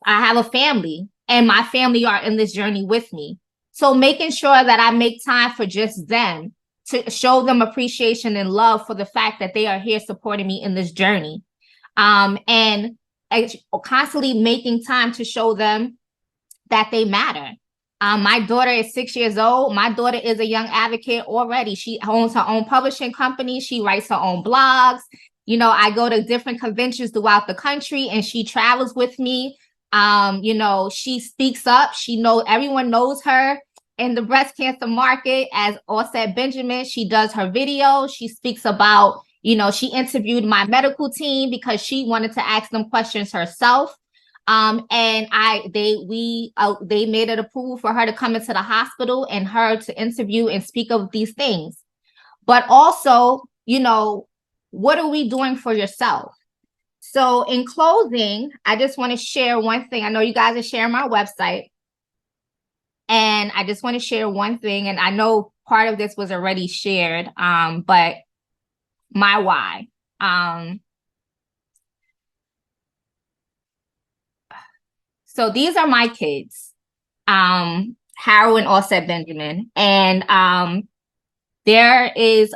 I have a family, and my family are in this journey with me. So making sure that I make time for just them, to show them appreciation and love for the fact that they are here supporting me in this journey. And constantly making time to show them that they matter. My daughter is 6 years old. My daughter is a young advocate already. She owns her own publishing company. She writes her own blogs. I go to different conventions throughout the country and she travels with me. She speaks up. Everyone knows her in the breast cancer market as Offset Benjamin. She does her videos. She speaks about, She interviewed my medical team because she wanted to ask them questions herself. And they made it approval for her to come into the hospital and her to interview and speak of these things. But also, what are we doing for yourself? So in closing, I just want to share one thing. I know you guys are sharing my website. And I just want to share one thing. And I know part of this was already shared, but my why. So these are my kids, Harold and Offset Benjamin. And there is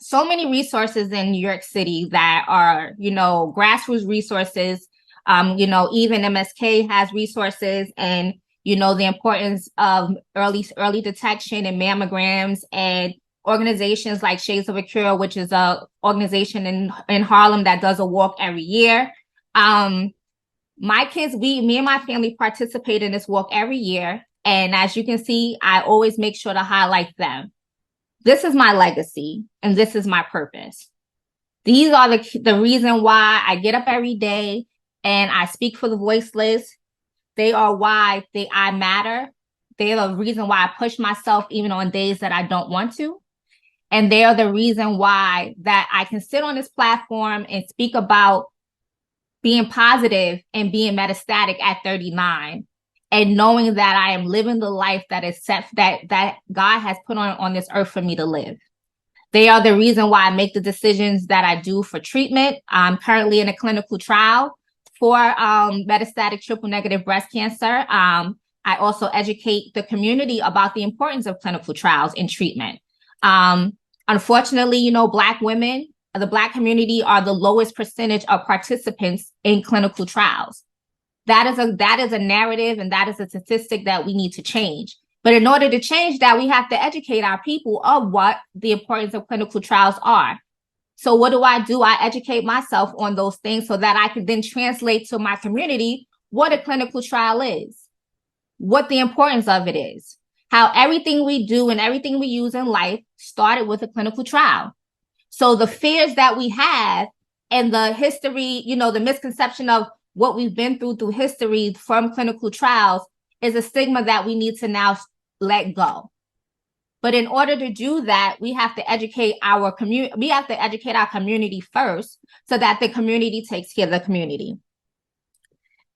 so many resources in New York City that are, grassroots resources. Even MSK has resources, and, the importance of early detection and mammograms, and organizations like Shades of a Cure, which is a organization in Harlem that does a walk every year. My kids, me and my family participate in this walk every year. And as you can see, I always make sure to highlight them. This is my legacy, and this is my purpose. These are the reason why I get up every day and I speak for the voiceless. They are why I matter. They are the reason why I push myself even on days that I don't want to. And they are the reason why that I can sit on this platform and speak about being positive and being metastatic at 39, and knowing that I am living the life that is set, that God has put on this earth for me to live. They are the reason why I make the decisions that I do for treatment. I'm currently in a clinical trial for metastatic triple negative breast cancer. I also educate the community about the importance of clinical trials in treatment. Unfortunately, Black women, the Black community, are the lowest percentage of participants in clinical trials. That is a narrative, and that is a statistic that we need to change. But in order to change that, we have to educate our people of what the importance of clinical trials are. So what do? I educate myself on those things so that I can then translate to my community what a clinical trial is, what the importance of it is, how everything we do and everything we use in life started with a clinical trial. So the fears that we have and the history, the misconception of what we've been through history from clinical trials is a stigma that we need to now let go. But in order to do that, we have to educate our community. We have to educate our community first, so that the community takes care of the community.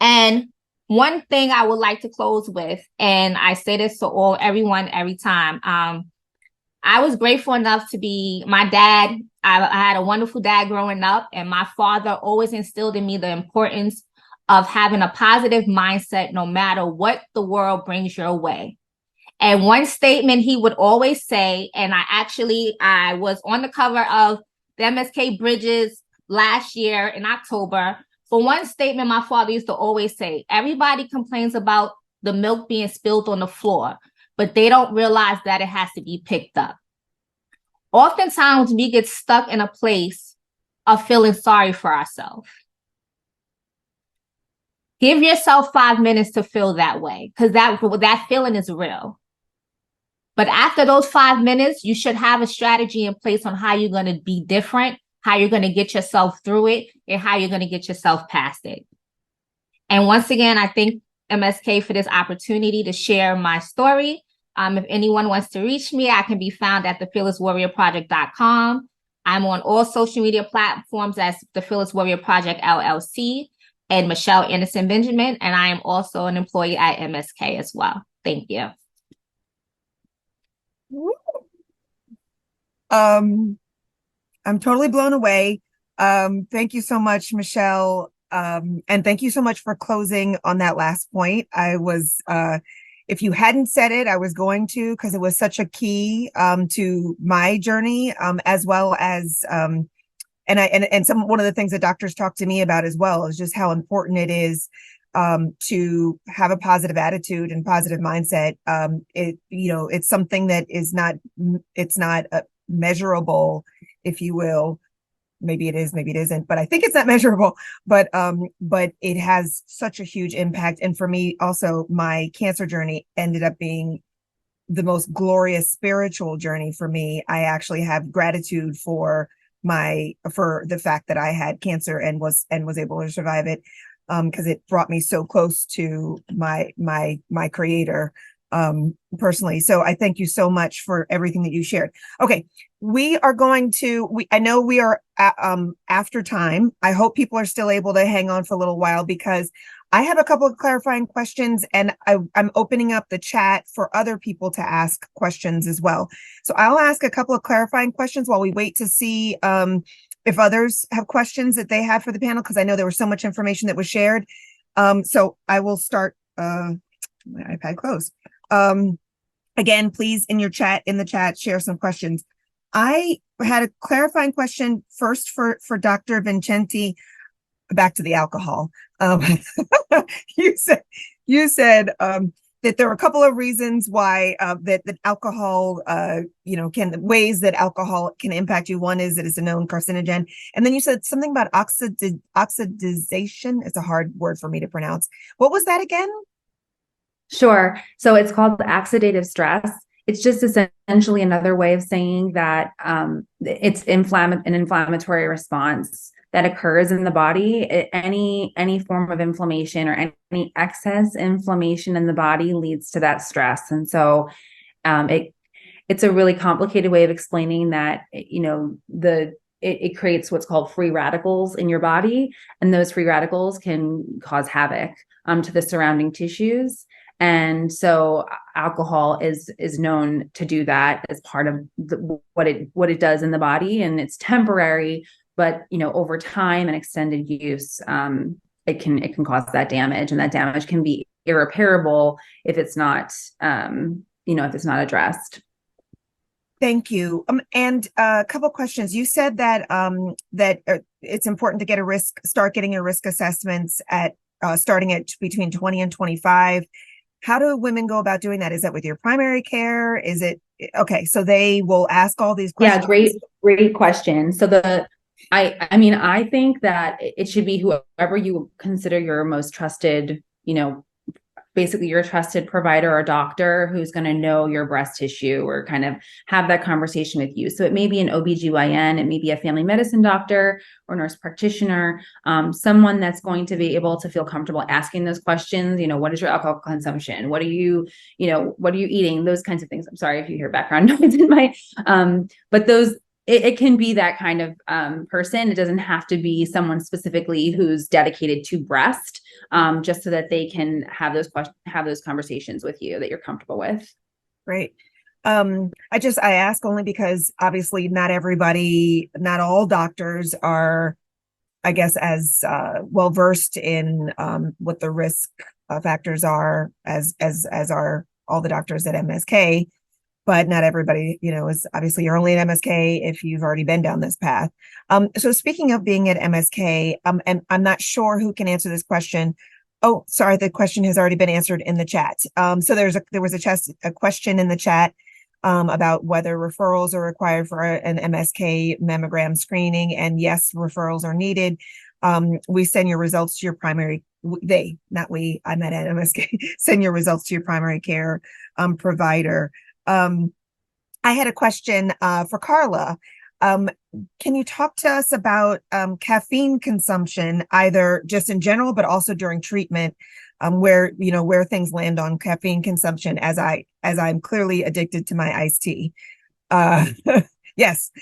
And one thing I would like to close with, and I say this to everyone every time, I was grateful enough to be my dad. I had a wonderful dad growing up, and my father always instilled in me the importance of having a positive mindset no matter what the world brings your way. And one statement he would always say, and I was on the cover of the MSK Bridges last year in October. For one statement my father used to always say, everybody complains about the milk being spilled on the floor, but they don't realize that it has to be picked up. Oftentimes we get stuck in a place of feeling sorry for ourselves. Give yourself 5 minutes to feel that way, because that feeling is real. But after those 5 minutes, you should have a strategy in place on how you're going to be different, how you're going to get yourself through it, and how you're going to get yourself past it. And once again, I thank MSK for this opportunity to share my story. If anyone wants to reach me, I can be found at thefearlesswarriorproject.com. I'm on all social media platforms as The Fearless Warrior Project LLC and Michelle Anderson Benjamin. And I am also an employee at MSK as well. Thank you. I'm totally blown away. Thank you so much, Michelle. And thank you so much for closing on that last point. I was, if you hadn't said it, I was going to, because it was such a key to my journey, as well as one of the things that doctors talk to me about as well is just how important it is to have a positive attitude and positive mindset. It's something that is not measurable, if you will. Maybe it is, maybe it isn't, but I think it's not measurable, but it has such a huge impact. And for me also, my cancer journey ended up being the most glorious spiritual journey for me. I actually have gratitude for the fact that I had cancer and was able to survive it, because it brought me so close to my creator, personally. So I thank you so much for everything that you shared. Okay, I know we are after time. I hope people are still able to hang on for a little while, because I have a couple of clarifying questions, and I'm opening up the chat for other people to ask questions as well. So I'll ask a couple of clarifying questions while we wait to see if others have questions that they have for the panel, because I know there was so much information that was shared. So I will start. My iPad closed. Again, please, in the chat, share some questions. I had a clarifying question first for Dr. Vincenti. Back to the alcohol. You said that there were a couple of reasons why that alcohol, ways that alcohol can impact you. One is that it's a known carcinogen, and then you said something about oxidization. It's a hard word for me to pronounce. What was that again? Sure. So it's called oxidative stress. It's just essentially another way of saying that it's an inflammatory response that occurs in the body. Any form of inflammation or any excess inflammation in the body leads to that stress. And so it's a really complicated way of explaining that, it creates what's called free radicals in your body, and those free radicals can cause havoc to the surrounding tissues. And so alcohol is known to do that as part of what it does in the body, and it's temporary, but over time and extended use, it can cause that damage, and that damage can be irreparable if it's not addressed. Thank you. And a couple of questions. You said that it's important to start getting your risk assessments starting at between 20 and 25. How do women go about doing that? Is that with your primary care? Is it okay? So they will ask all these questions. Yeah, great question. So I think that it should be whoever you consider your most trusted, basically your trusted provider or doctor who's going to know your breast tissue or kind of have that conversation with you. So it may be an OBGYN, it may be a family medicine doctor or nurse practitioner, someone that's going to be able to feel comfortable asking those questions. What is your alcohol consumption? What are you eating? Those kinds of things. I'm sorry if you hear background noise in my, but it can be that kind of person. It doesn't have to be someone specifically who's dedicated to breast, just so that they can have those conversations with you that you're comfortable with. Great. I ask only because obviously not all doctors are, I guess, as well versed in what the risk factors are as are all the doctors at MSK. But not everybody, is obviously you're only at MSK if you've already been down this path. So speaking of being at MSK, and I'm not sure who can answer this question. Oh, sorry, the question has already been answered in the chat. So there was a question in the chat about whether referrals are required for an MSK mammogram screening, and yes, referrals are needed. We send your results to your primary. Not we. I met at MSK. Send your results to your primary care provider. I had a question for Karla. Can you talk to us about caffeine consumption, either just in general, but also during treatment, where things land on caffeine consumption, as I'm clearly addicted to my iced tea. Yes.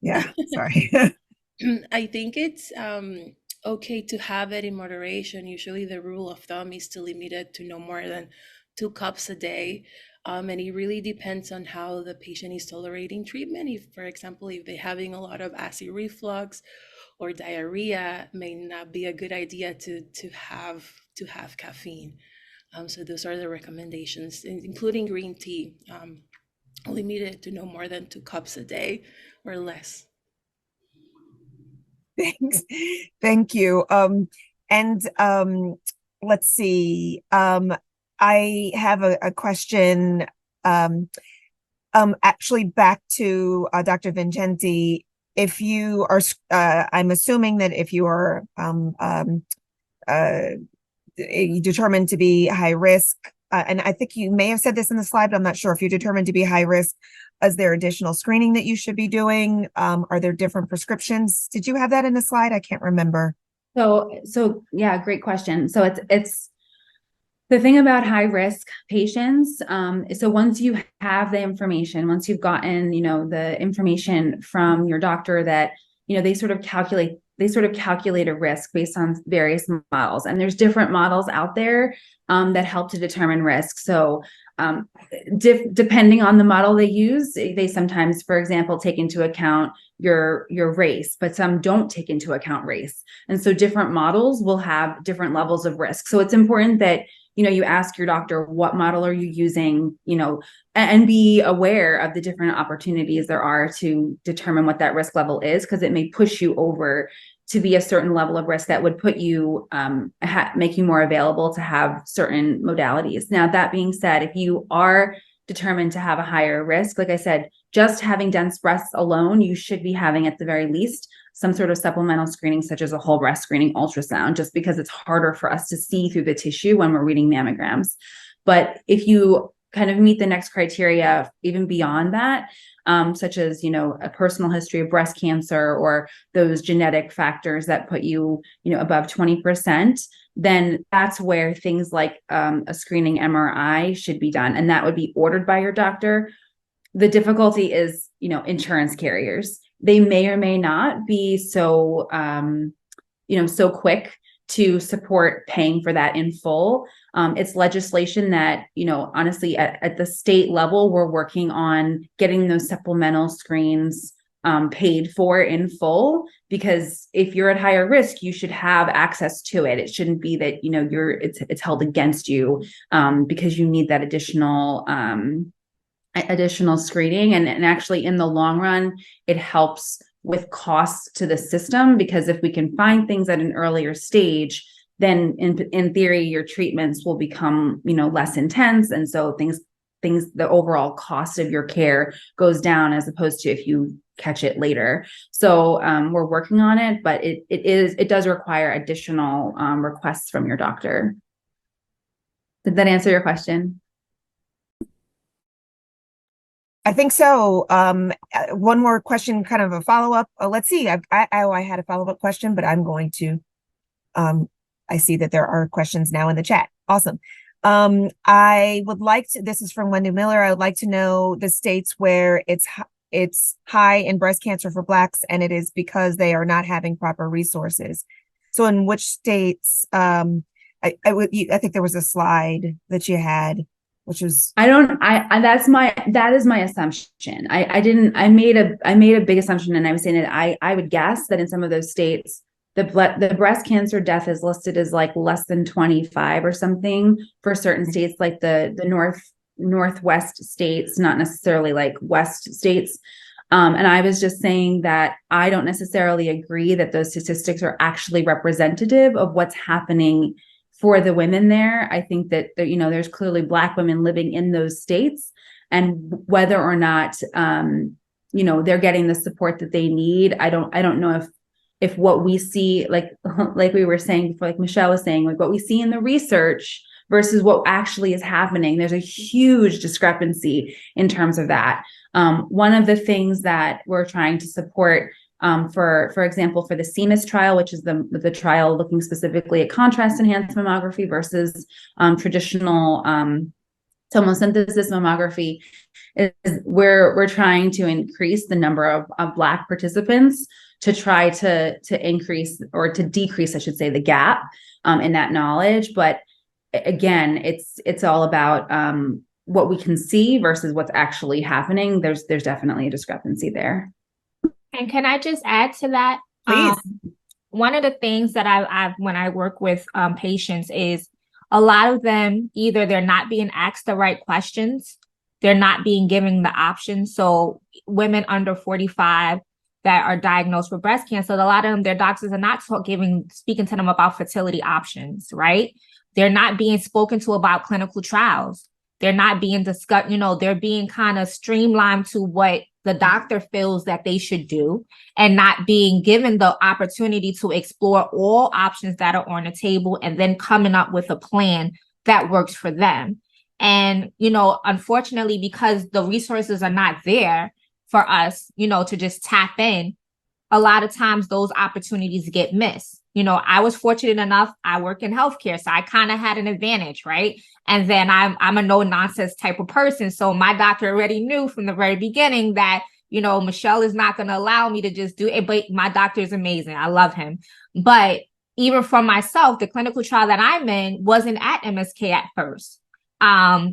Yeah. Sorry. I think it's okay to have it in moderation. Usually the rule of thumb is to limit it to no more than 2 cups a day. And it really depends on how the patient is tolerating treatment. If, for example, if they're having a lot of acid reflux or diarrhea, may not be a good idea to have caffeine. So those are the recommendations, including green tea, limited to no more than 2 cups a day or less. Thanks. Thank you. Let's see. I have a question, actually back to Dr. Vincenti. If you are, I'm assuming that if you are determined to be high risk, and I think you may have said this in the slide, but I'm not sure if you're determined to be high risk. Is there additional screening that you should be doing? Are there different prescriptions? Did you have that in the slide? I can't remember. So yeah, great question. So it's the thing about high risk patients. So once you have the information, once you've gotten, the information from your doctor that, they sort of calculate a risk based on various models. And there's different models out there that help to determine risk. So depending on the model they use, they sometimes, for example, take into account your race, but some don't take into account race. And so different models will have different levels of risk. So it's important that you ask your doctor, what model are you using, and be aware of the different opportunities there are to determine what that risk level is, because it may push you over to be a certain level of risk that would put you, make you more available to have certain modalities. Now, that being said, if you are determined to have a higher risk, like I said, just having dense breasts alone, you should be having at the very least some sort of supplemental screening, such as a whole breast screening ultrasound, just because it's harder for us to see through the tissue when we're reading mammograms. But if you kind of meet the next criteria, even beyond that, such as, a personal history of breast cancer or those genetic factors that put you, above 20%, then that's where things like a screening MRI should be done. And that would be ordered by your doctor. The difficulty is, insurance carriers. They may or may not be so, so quick to support paying for that in full. It's legislation that, honestly, at the state level, we're working on getting those supplemental screens paid for in full, because if you're at higher risk, you should have access to it. It shouldn't be that, it's held against you because you need that additional screening. And actually, in the long run, it helps with costs to the system, because if we can find things at an earlier stage, then in theory, your treatments will become, less intense. And so the overall cost of your care goes down, as opposed to if you catch it later. So we're working on it, but it does require additional requests from your doctor. Did that answer your question? I think so. One more question, kind of a follow-up. Let's see. I had a follow-up question, but I'm going to, I see that there are questions now in the chat. Awesome. I would like to, this is from Wendy Miller. I would like to know the states where it's high in breast cancer for Blacks, and it is because they are not having proper resources. So in which states, I think there was a slide that you had, which was, that is my assumption. I made a big assumption, and I was saying that I would guess that in some of those states, the breast cancer death is listed as like less than 25 or something for certain states, like the Northwest states, not necessarily like West states. And I was just saying that I don't necessarily agree that those statistics are actually representative of what's happening for the women there. I think that, there's clearly Black women living in those states, and whether or not, they're getting the support that they need. I don't know if what we see, like we were saying before, like Michelle was saying, like what we see in the research versus what actually is happening, there's a huge discrepancy in terms of that. One of the things that we're trying to support, for example, for the CMIS trial, which is the trial looking specifically at contrast enhanced mammography versus traditional tomosynthesis mammography, is we're trying to increase the number of Black participants to try to increase, or to decrease, I should say, the gap in that knowledge. But again, it's all about what we can see versus what's actually happening. There's definitely a discrepancy there. And can I just add to that? please. One of the things that I've when I work with patients is a lot of them, either they're not being asked the right questions, they're not being given the options. So women under 45 that are diagnosed with breast cancer, a lot of them, their doctors are not speaking to them about fertility options, right? They're not being spoken to about clinical trials. They're not being discussed, they're being kind of streamlined to what the doctor feels that they should do, and not being given the opportunity to explore all options that are on the table and then coming up with a plan that works for them. And, unfortunately, because the resources are not there for us, to just tap in, a lot of times those opportunities get missed. I was fortunate enough, I work in healthcare, so I kind of had an advantage, right? And then I'm a no nonsense type of person. So my doctor already knew from the very beginning that, Michelle is not going to allow me to just do it. But my doctor is amazing. I love him. But even for myself, the clinical trial that I'm in wasn't at MSK at first.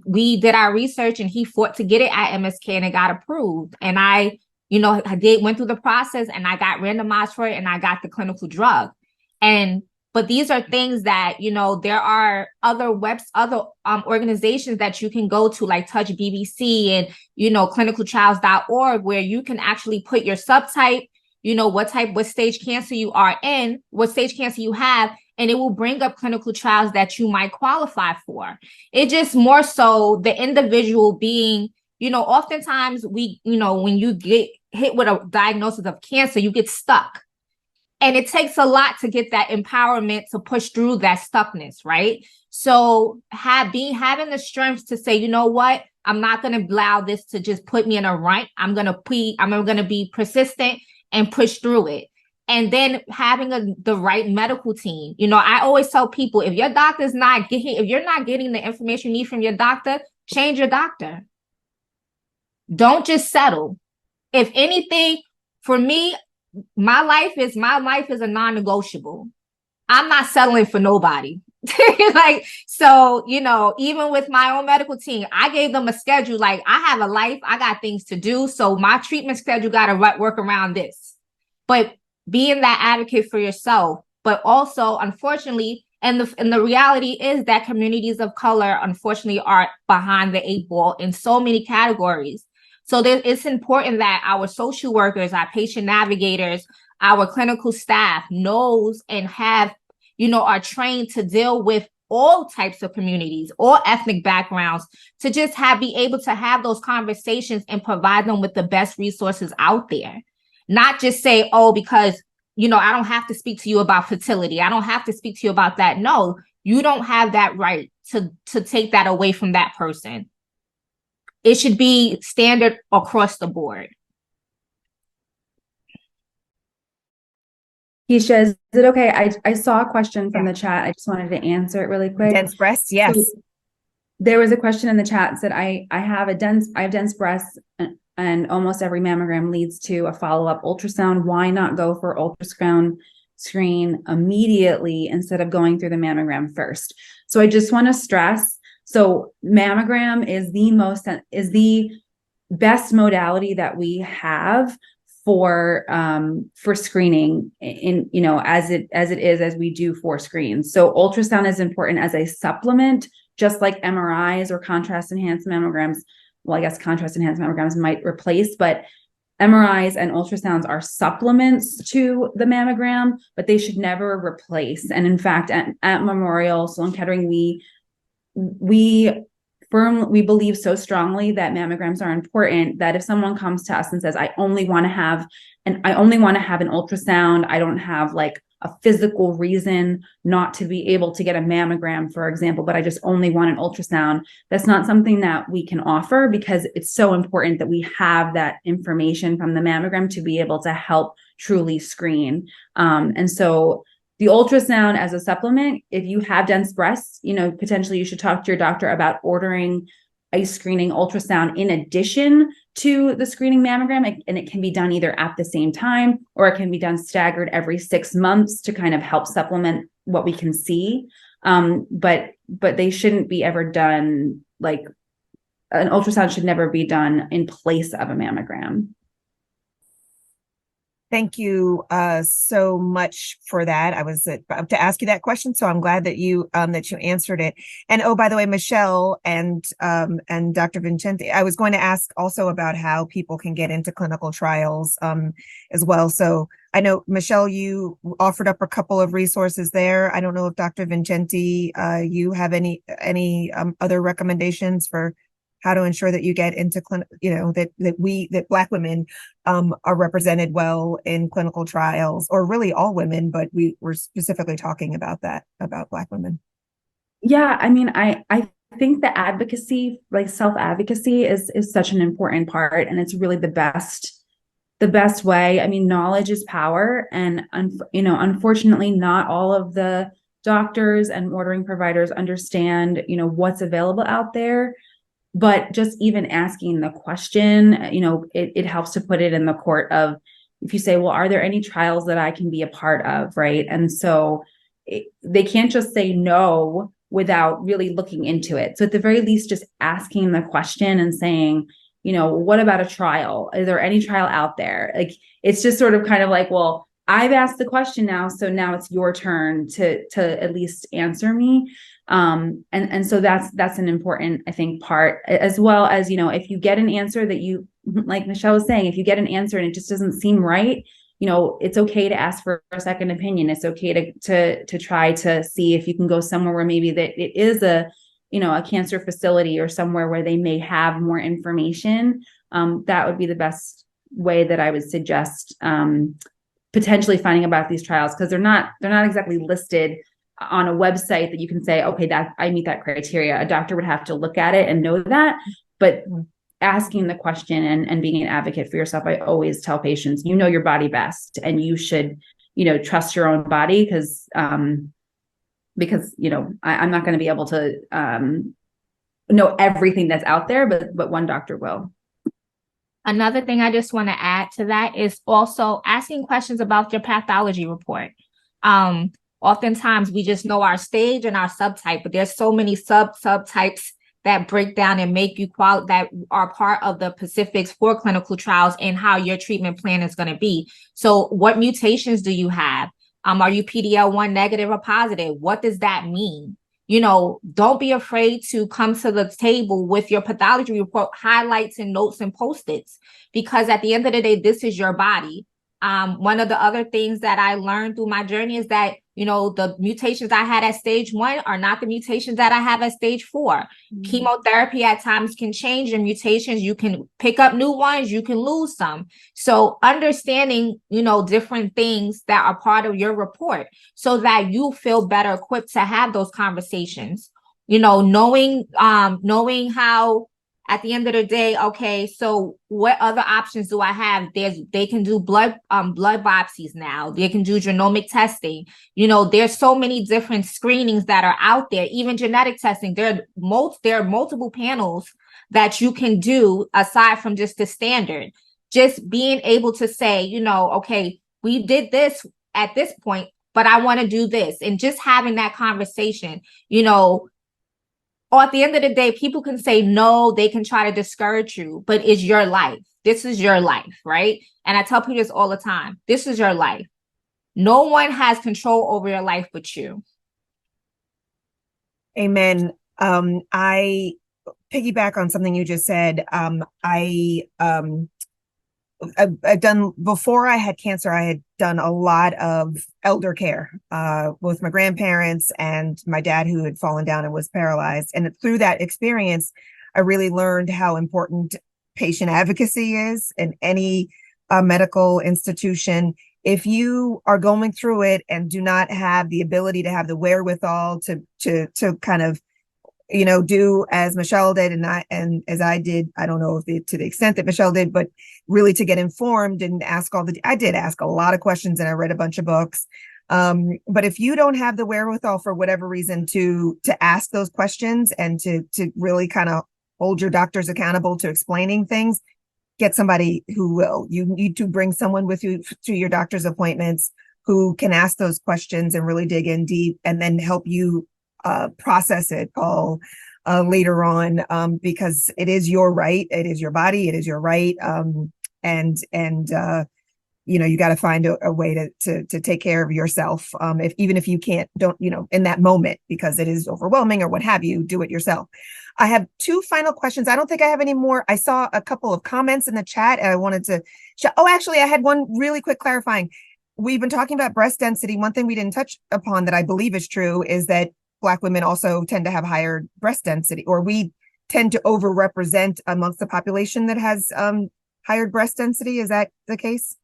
We did our research and he fought to get it at MSK and it got approved. And I went through the process and I got randomized for it and I got the clinical drug. But these are things that, there are other organizations that you can go to, like Touch BBC and, clinicaltrials.org, where you can actually put your subtype, what stage cancer you are in, what stage cancer you have, and it will bring up clinical trials that you might qualify for. It just more so the individual being, oftentimes when you get hit with a diagnosis of cancer, you get stuck. And it takes a lot to get that empowerment to push through that stuckness, right? So having the strength to say, you know what, I'm not going to allow this to just put me in a rut. I'm going to be persistent and push through it. And then having the right medical team. I always tell people, if you're not getting the information you need from your doctor, change your doctor. Don't just settle. If anything, for me, my life is a non-negotiable. I'm not settling for nobody. Even with my own medical team, I gave them a schedule. Like, I have a life, I got things to do. So my treatment schedule got to work around this. But being that advocate for yourself, but also, unfortunately, and the reality is that communities of color, unfortunately, are behind the 8 ball in so many categories. So it's important that our social workers, our patient navigators, our clinical staff knows and are trained to deal with all types of communities, all ethnic backgrounds, to just be able to have those conversations and provide them with the best resources out there. Not just say, oh, because, I don't have to speak to you about fertility. I don't have to speak to you about that. No, you don't have that right to take that away from that person. It should be standard across the board. Keisha, is it okay? I saw a question from the chat. I just wanted to answer it really quick. Dense breasts, yes. So there was a question in the chat that said, I have dense breasts and almost every mammogram leads to a follow-up ultrasound. Why not go for ultrasound screen immediately instead of going through the mammogram first? So I just want to stress, so mammogram is the best modality that we have for screening as we do for screens. So ultrasound is important as a supplement, just like MRIs or contrast enhanced mammograms. Well, I guess contrast enhanced mammograms might replace, but MRIs and ultrasounds are supplements to the mammogram, but they should never replace. And in fact, at Memorial Sloan Kettering, we believe so strongly that mammograms are important that if someone comes to us and says, I only want to have an ultrasound, I don't have like a physical reason not to be able to get a mammogram, for example, but I just only want an ultrasound, that's not something that we can offer, because it's so important that we have that information from the mammogram to be able to help truly screen. And so the ultrasound as a supplement, if you have dense breasts, potentially you should talk to your doctor about ordering a screening ultrasound in addition to the screening mammogram. And it can be done either at the same time, or it can be done staggered every 6 months to kind of help supplement what we can see. But they shouldn't be ever done, like an ultrasound should never be done in place of a mammogram. Thank you so much for that. I was about to ask you that question, so I'm glad that you answered it. And oh, by the way, Michelle and Dr. Vincenti, I was going to ask also about how people can get into clinical trials as well. So I know, Michelle, you offered up a couple of resources there. I don't know if Dr. Vincenti, you have any other recommendations for how to ensure that you get into that Black women are represented well in clinical trials, or really all women, but we're specifically talking about Black women. Yeah, I mean, I think the advocacy, like self-advocacy is such an important part, and it's really the best way. I mean, knowledge is power, and unfortunately, not all of the doctors and ordering providers understand, what's available out there. But just even asking the question, it helps to put it in the court of, if you say, well, are there any trials that I can be a part of, right? And so they can't just say no without really looking into it. So at the very least, just asking the question and saying, what about a trial? Is there any trial out there? Like, it's just sort of kind of like, well, I've asked the question now, so now it's your turn to at least answer me. And so that's an important, I think, part, as well as, if you get an answer that you, like Michelle was saying, if you get an answer and it just doesn't seem right, it's okay to ask for a second opinion. It's okay to try to see if you can go somewhere where maybe that it is a cancer facility, or somewhere where they may have more information. That would be the best way that I would suggest potentially finding about these trials, because they're not exactly listed on a website that you can say, okay, that I meet that criteria. A doctor would have to look at it and know that. But asking the question and being an advocate for yourself, I always tell patients, you know your body best, and you should, trust your own body, because I'm not going to be able to know everything that's out there, but one doctor will. Another thing I just want to add to that is also asking questions about your pathology report. Oftentimes we just know our stage and our subtype, but there's so many subtypes that break down and make you that are part of the specifics for clinical trials and how your treatment plan is going to be. So what mutations do you have? Are you PD-L1 negative or positive? What does that mean? Don't be afraid to come to the table with your pathology report, highlights and notes and Post-its, because at the end of the day, this is your body. One of the other things that I learned through my journey is that, the mutations I had at stage 1 are not the mutations that I have at stage 4. Mm-hmm. Chemotherapy at times can change your mutations. You can pick up new ones, you can lose some. So understanding, different things that are part of your report, so that you feel better equipped to have those conversations, knowing how, at the end of the day, okay, so what other options do I have? They can do blood biopsies now. They can do genomic testing. There's so many different screenings that are out there, even genetic testing. There are multiple panels that you can do aside from just the standard. Just being able to say, okay, we did this at this point, but I want to do this. And just having that conversation, or at the end of the day, people can say no, they can try to discourage you, but it's your life. This is your life, right? And I tell people this all the time. This is your life. No one has control over your life but you. Amen. I piggyback on something you just said. I've done, before I had cancer, I had done a lot of elder care with my grandparents and my dad, who had fallen down and was paralyzed. And through that experience, I really learned how important patient advocacy is in any medical institution. If you are going through it and do not have the ability to have the wherewithal to kind of, do as Michelle did and as I did, I don't know if to the extent that Michelle did, but really to get informed and I did ask a lot of questions and I read a bunch of books. But if you don't have the wherewithal for whatever reason to ask those questions and to really kind of hold your doctors accountable to explaining things, get somebody who will. You need to bring someone with you to your doctor's appointments who can ask those questions and really dig in deep, and then help you process it all later on, because it is your right. It is your body. It is your right. And you got to find a way to take care of yourself. Even if you don't, in that moment, because it is overwhelming or what have you, do it yourself. I have 2 final questions. I don't think I have any more. I saw a couple of comments in the chat and I wanted to actually, I had one really quick clarifying. We've been talking about breast density. One thing we didn't touch upon that I believe is true is that Black women also tend to have higher breast density, or we tend to overrepresent amongst the population that has higher breast density. Is that the case?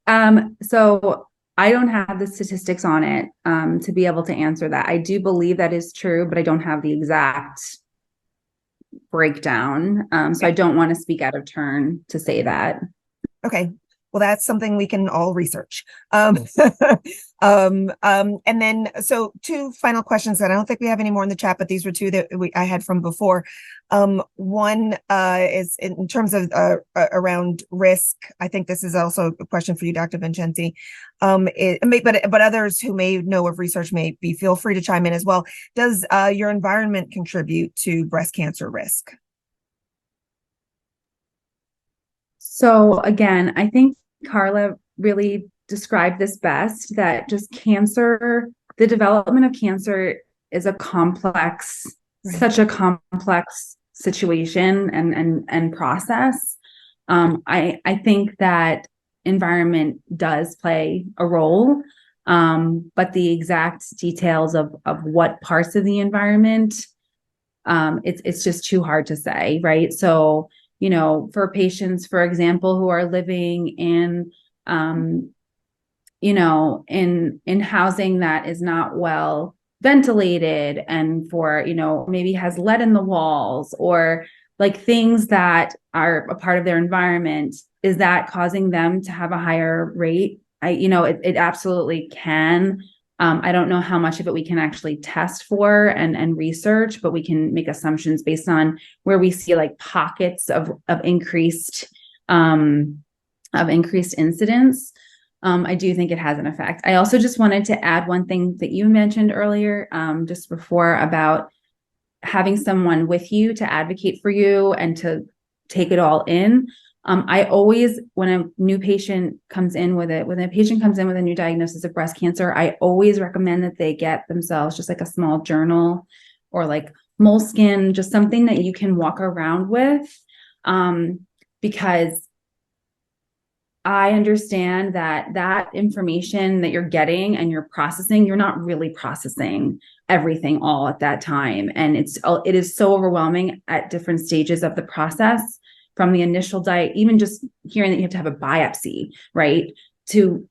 So I don't have the statistics on it to be able to answer that. I do believe that is true, but I don't have the exact breakdown. So I don't want to speak out of turn to say that. Okay. Well, that's something we can all research. And then, so two final questions that I don't think we have any more in the chat, but these were two that I had from before. One is in terms of around risk. I think this is also a question for you, Dr. Vincenti. But others who may know of research feel free to chime in as well. Does your environment contribute to breast cancer risk? So again, I think Karla really described this best, that just cancer, the development of cancer is a complex, such a complex situation and process. I think that environment does play a role, but the exact details of what parts of the environment, it's just too hard to say, right? So, you know, for patients, for example, who are living in, you know, in housing that is not well ventilated, and for, you know, maybe has lead in the walls, or like things that are a part of their environment, is that causing them to have a higher rate? It absolutely can. I don't know how much of it we can actually test for and research, but we can make assumptions based on where we see like pockets of increased incidence. I do think it has an effect. I also just wanted to add one thing that you mentioned earlier, just before, about having someone with you to advocate for you and to take it all in. I always, when a new patient comes in with a new diagnosis of breast cancer, I always recommend that they get themselves just like a small journal or like moleskin, just something that you can walk around with, because I understand that information that you're getting and you're processing, you're not really processing everything all at that time. And it is so overwhelming at different stages of the process, from the initial diet, even just hearing that you have to have a biopsy, right? To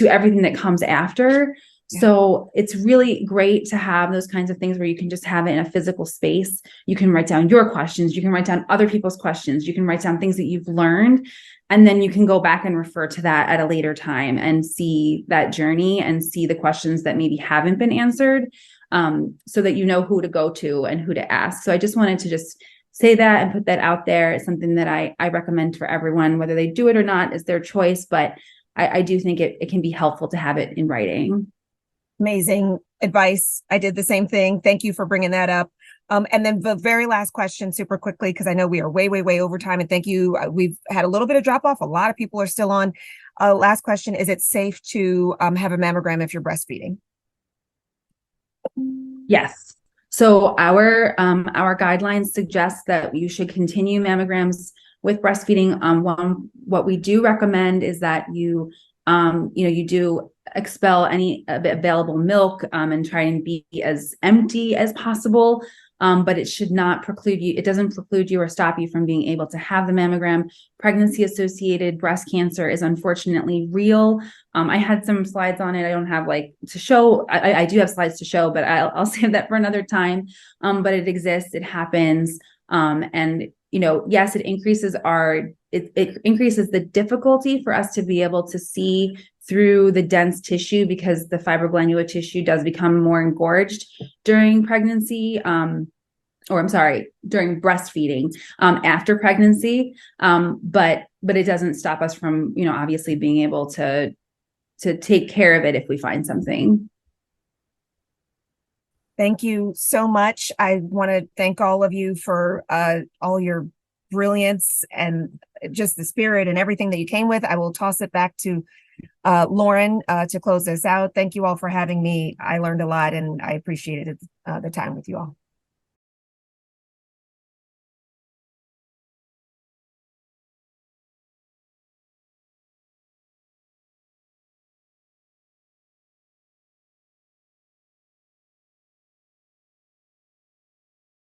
everything that comes after. Yeah. So it's really great to have those kinds of things where you can just have it in a physical space. You can write down your questions. You can write down other people's questions. You can write down things that you've learned. And then you can go back and refer to that at a later time and see that journey and see the questions that maybe haven't been answered, so that you know who to go to and who to ask. So I just wanted to just say that and put that out there. It's something that I recommend for everyone, whether they do it or not is their choice, but I do think it can be helpful to have it in writing. Amazing advice. I did the same thing. Thank you for bringing that up. And then the very last question, super quickly, because I know we are way, way, way over time. And thank you. We've had a little bit of drop off. A lot of people are still on. Last question: is it safe to have a mammogram if you're breastfeeding? Yes. So our guidelines suggest that you should continue mammograms with breastfeeding. What we do recommend is that you do expel any available milk and try and be as empty as possible. But it should not preclude you. It doesn't preclude you or stop you from being able to have the mammogram. Pregnancy-associated breast cancer is unfortunately real. I had some slides on it. I don't have to show. I do have slides to show, but I'll save that for another time. But it exists. It happens. And yes, it increases it increases the difficulty for us to be able to see through the dense tissue, because the fibroglandular tissue does become more engorged during pregnancy, during breastfeeding, after pregnancy. But it doesn't stop us from, obviously being able to take care of it if we find something. Thank you so much. I want to thank all of you for all your brilliance and just the spirit and everything that you came with. I will toss it back to Lauren to close this out. Thank you all for having me. I learned a lot and I appreciated the time with you all.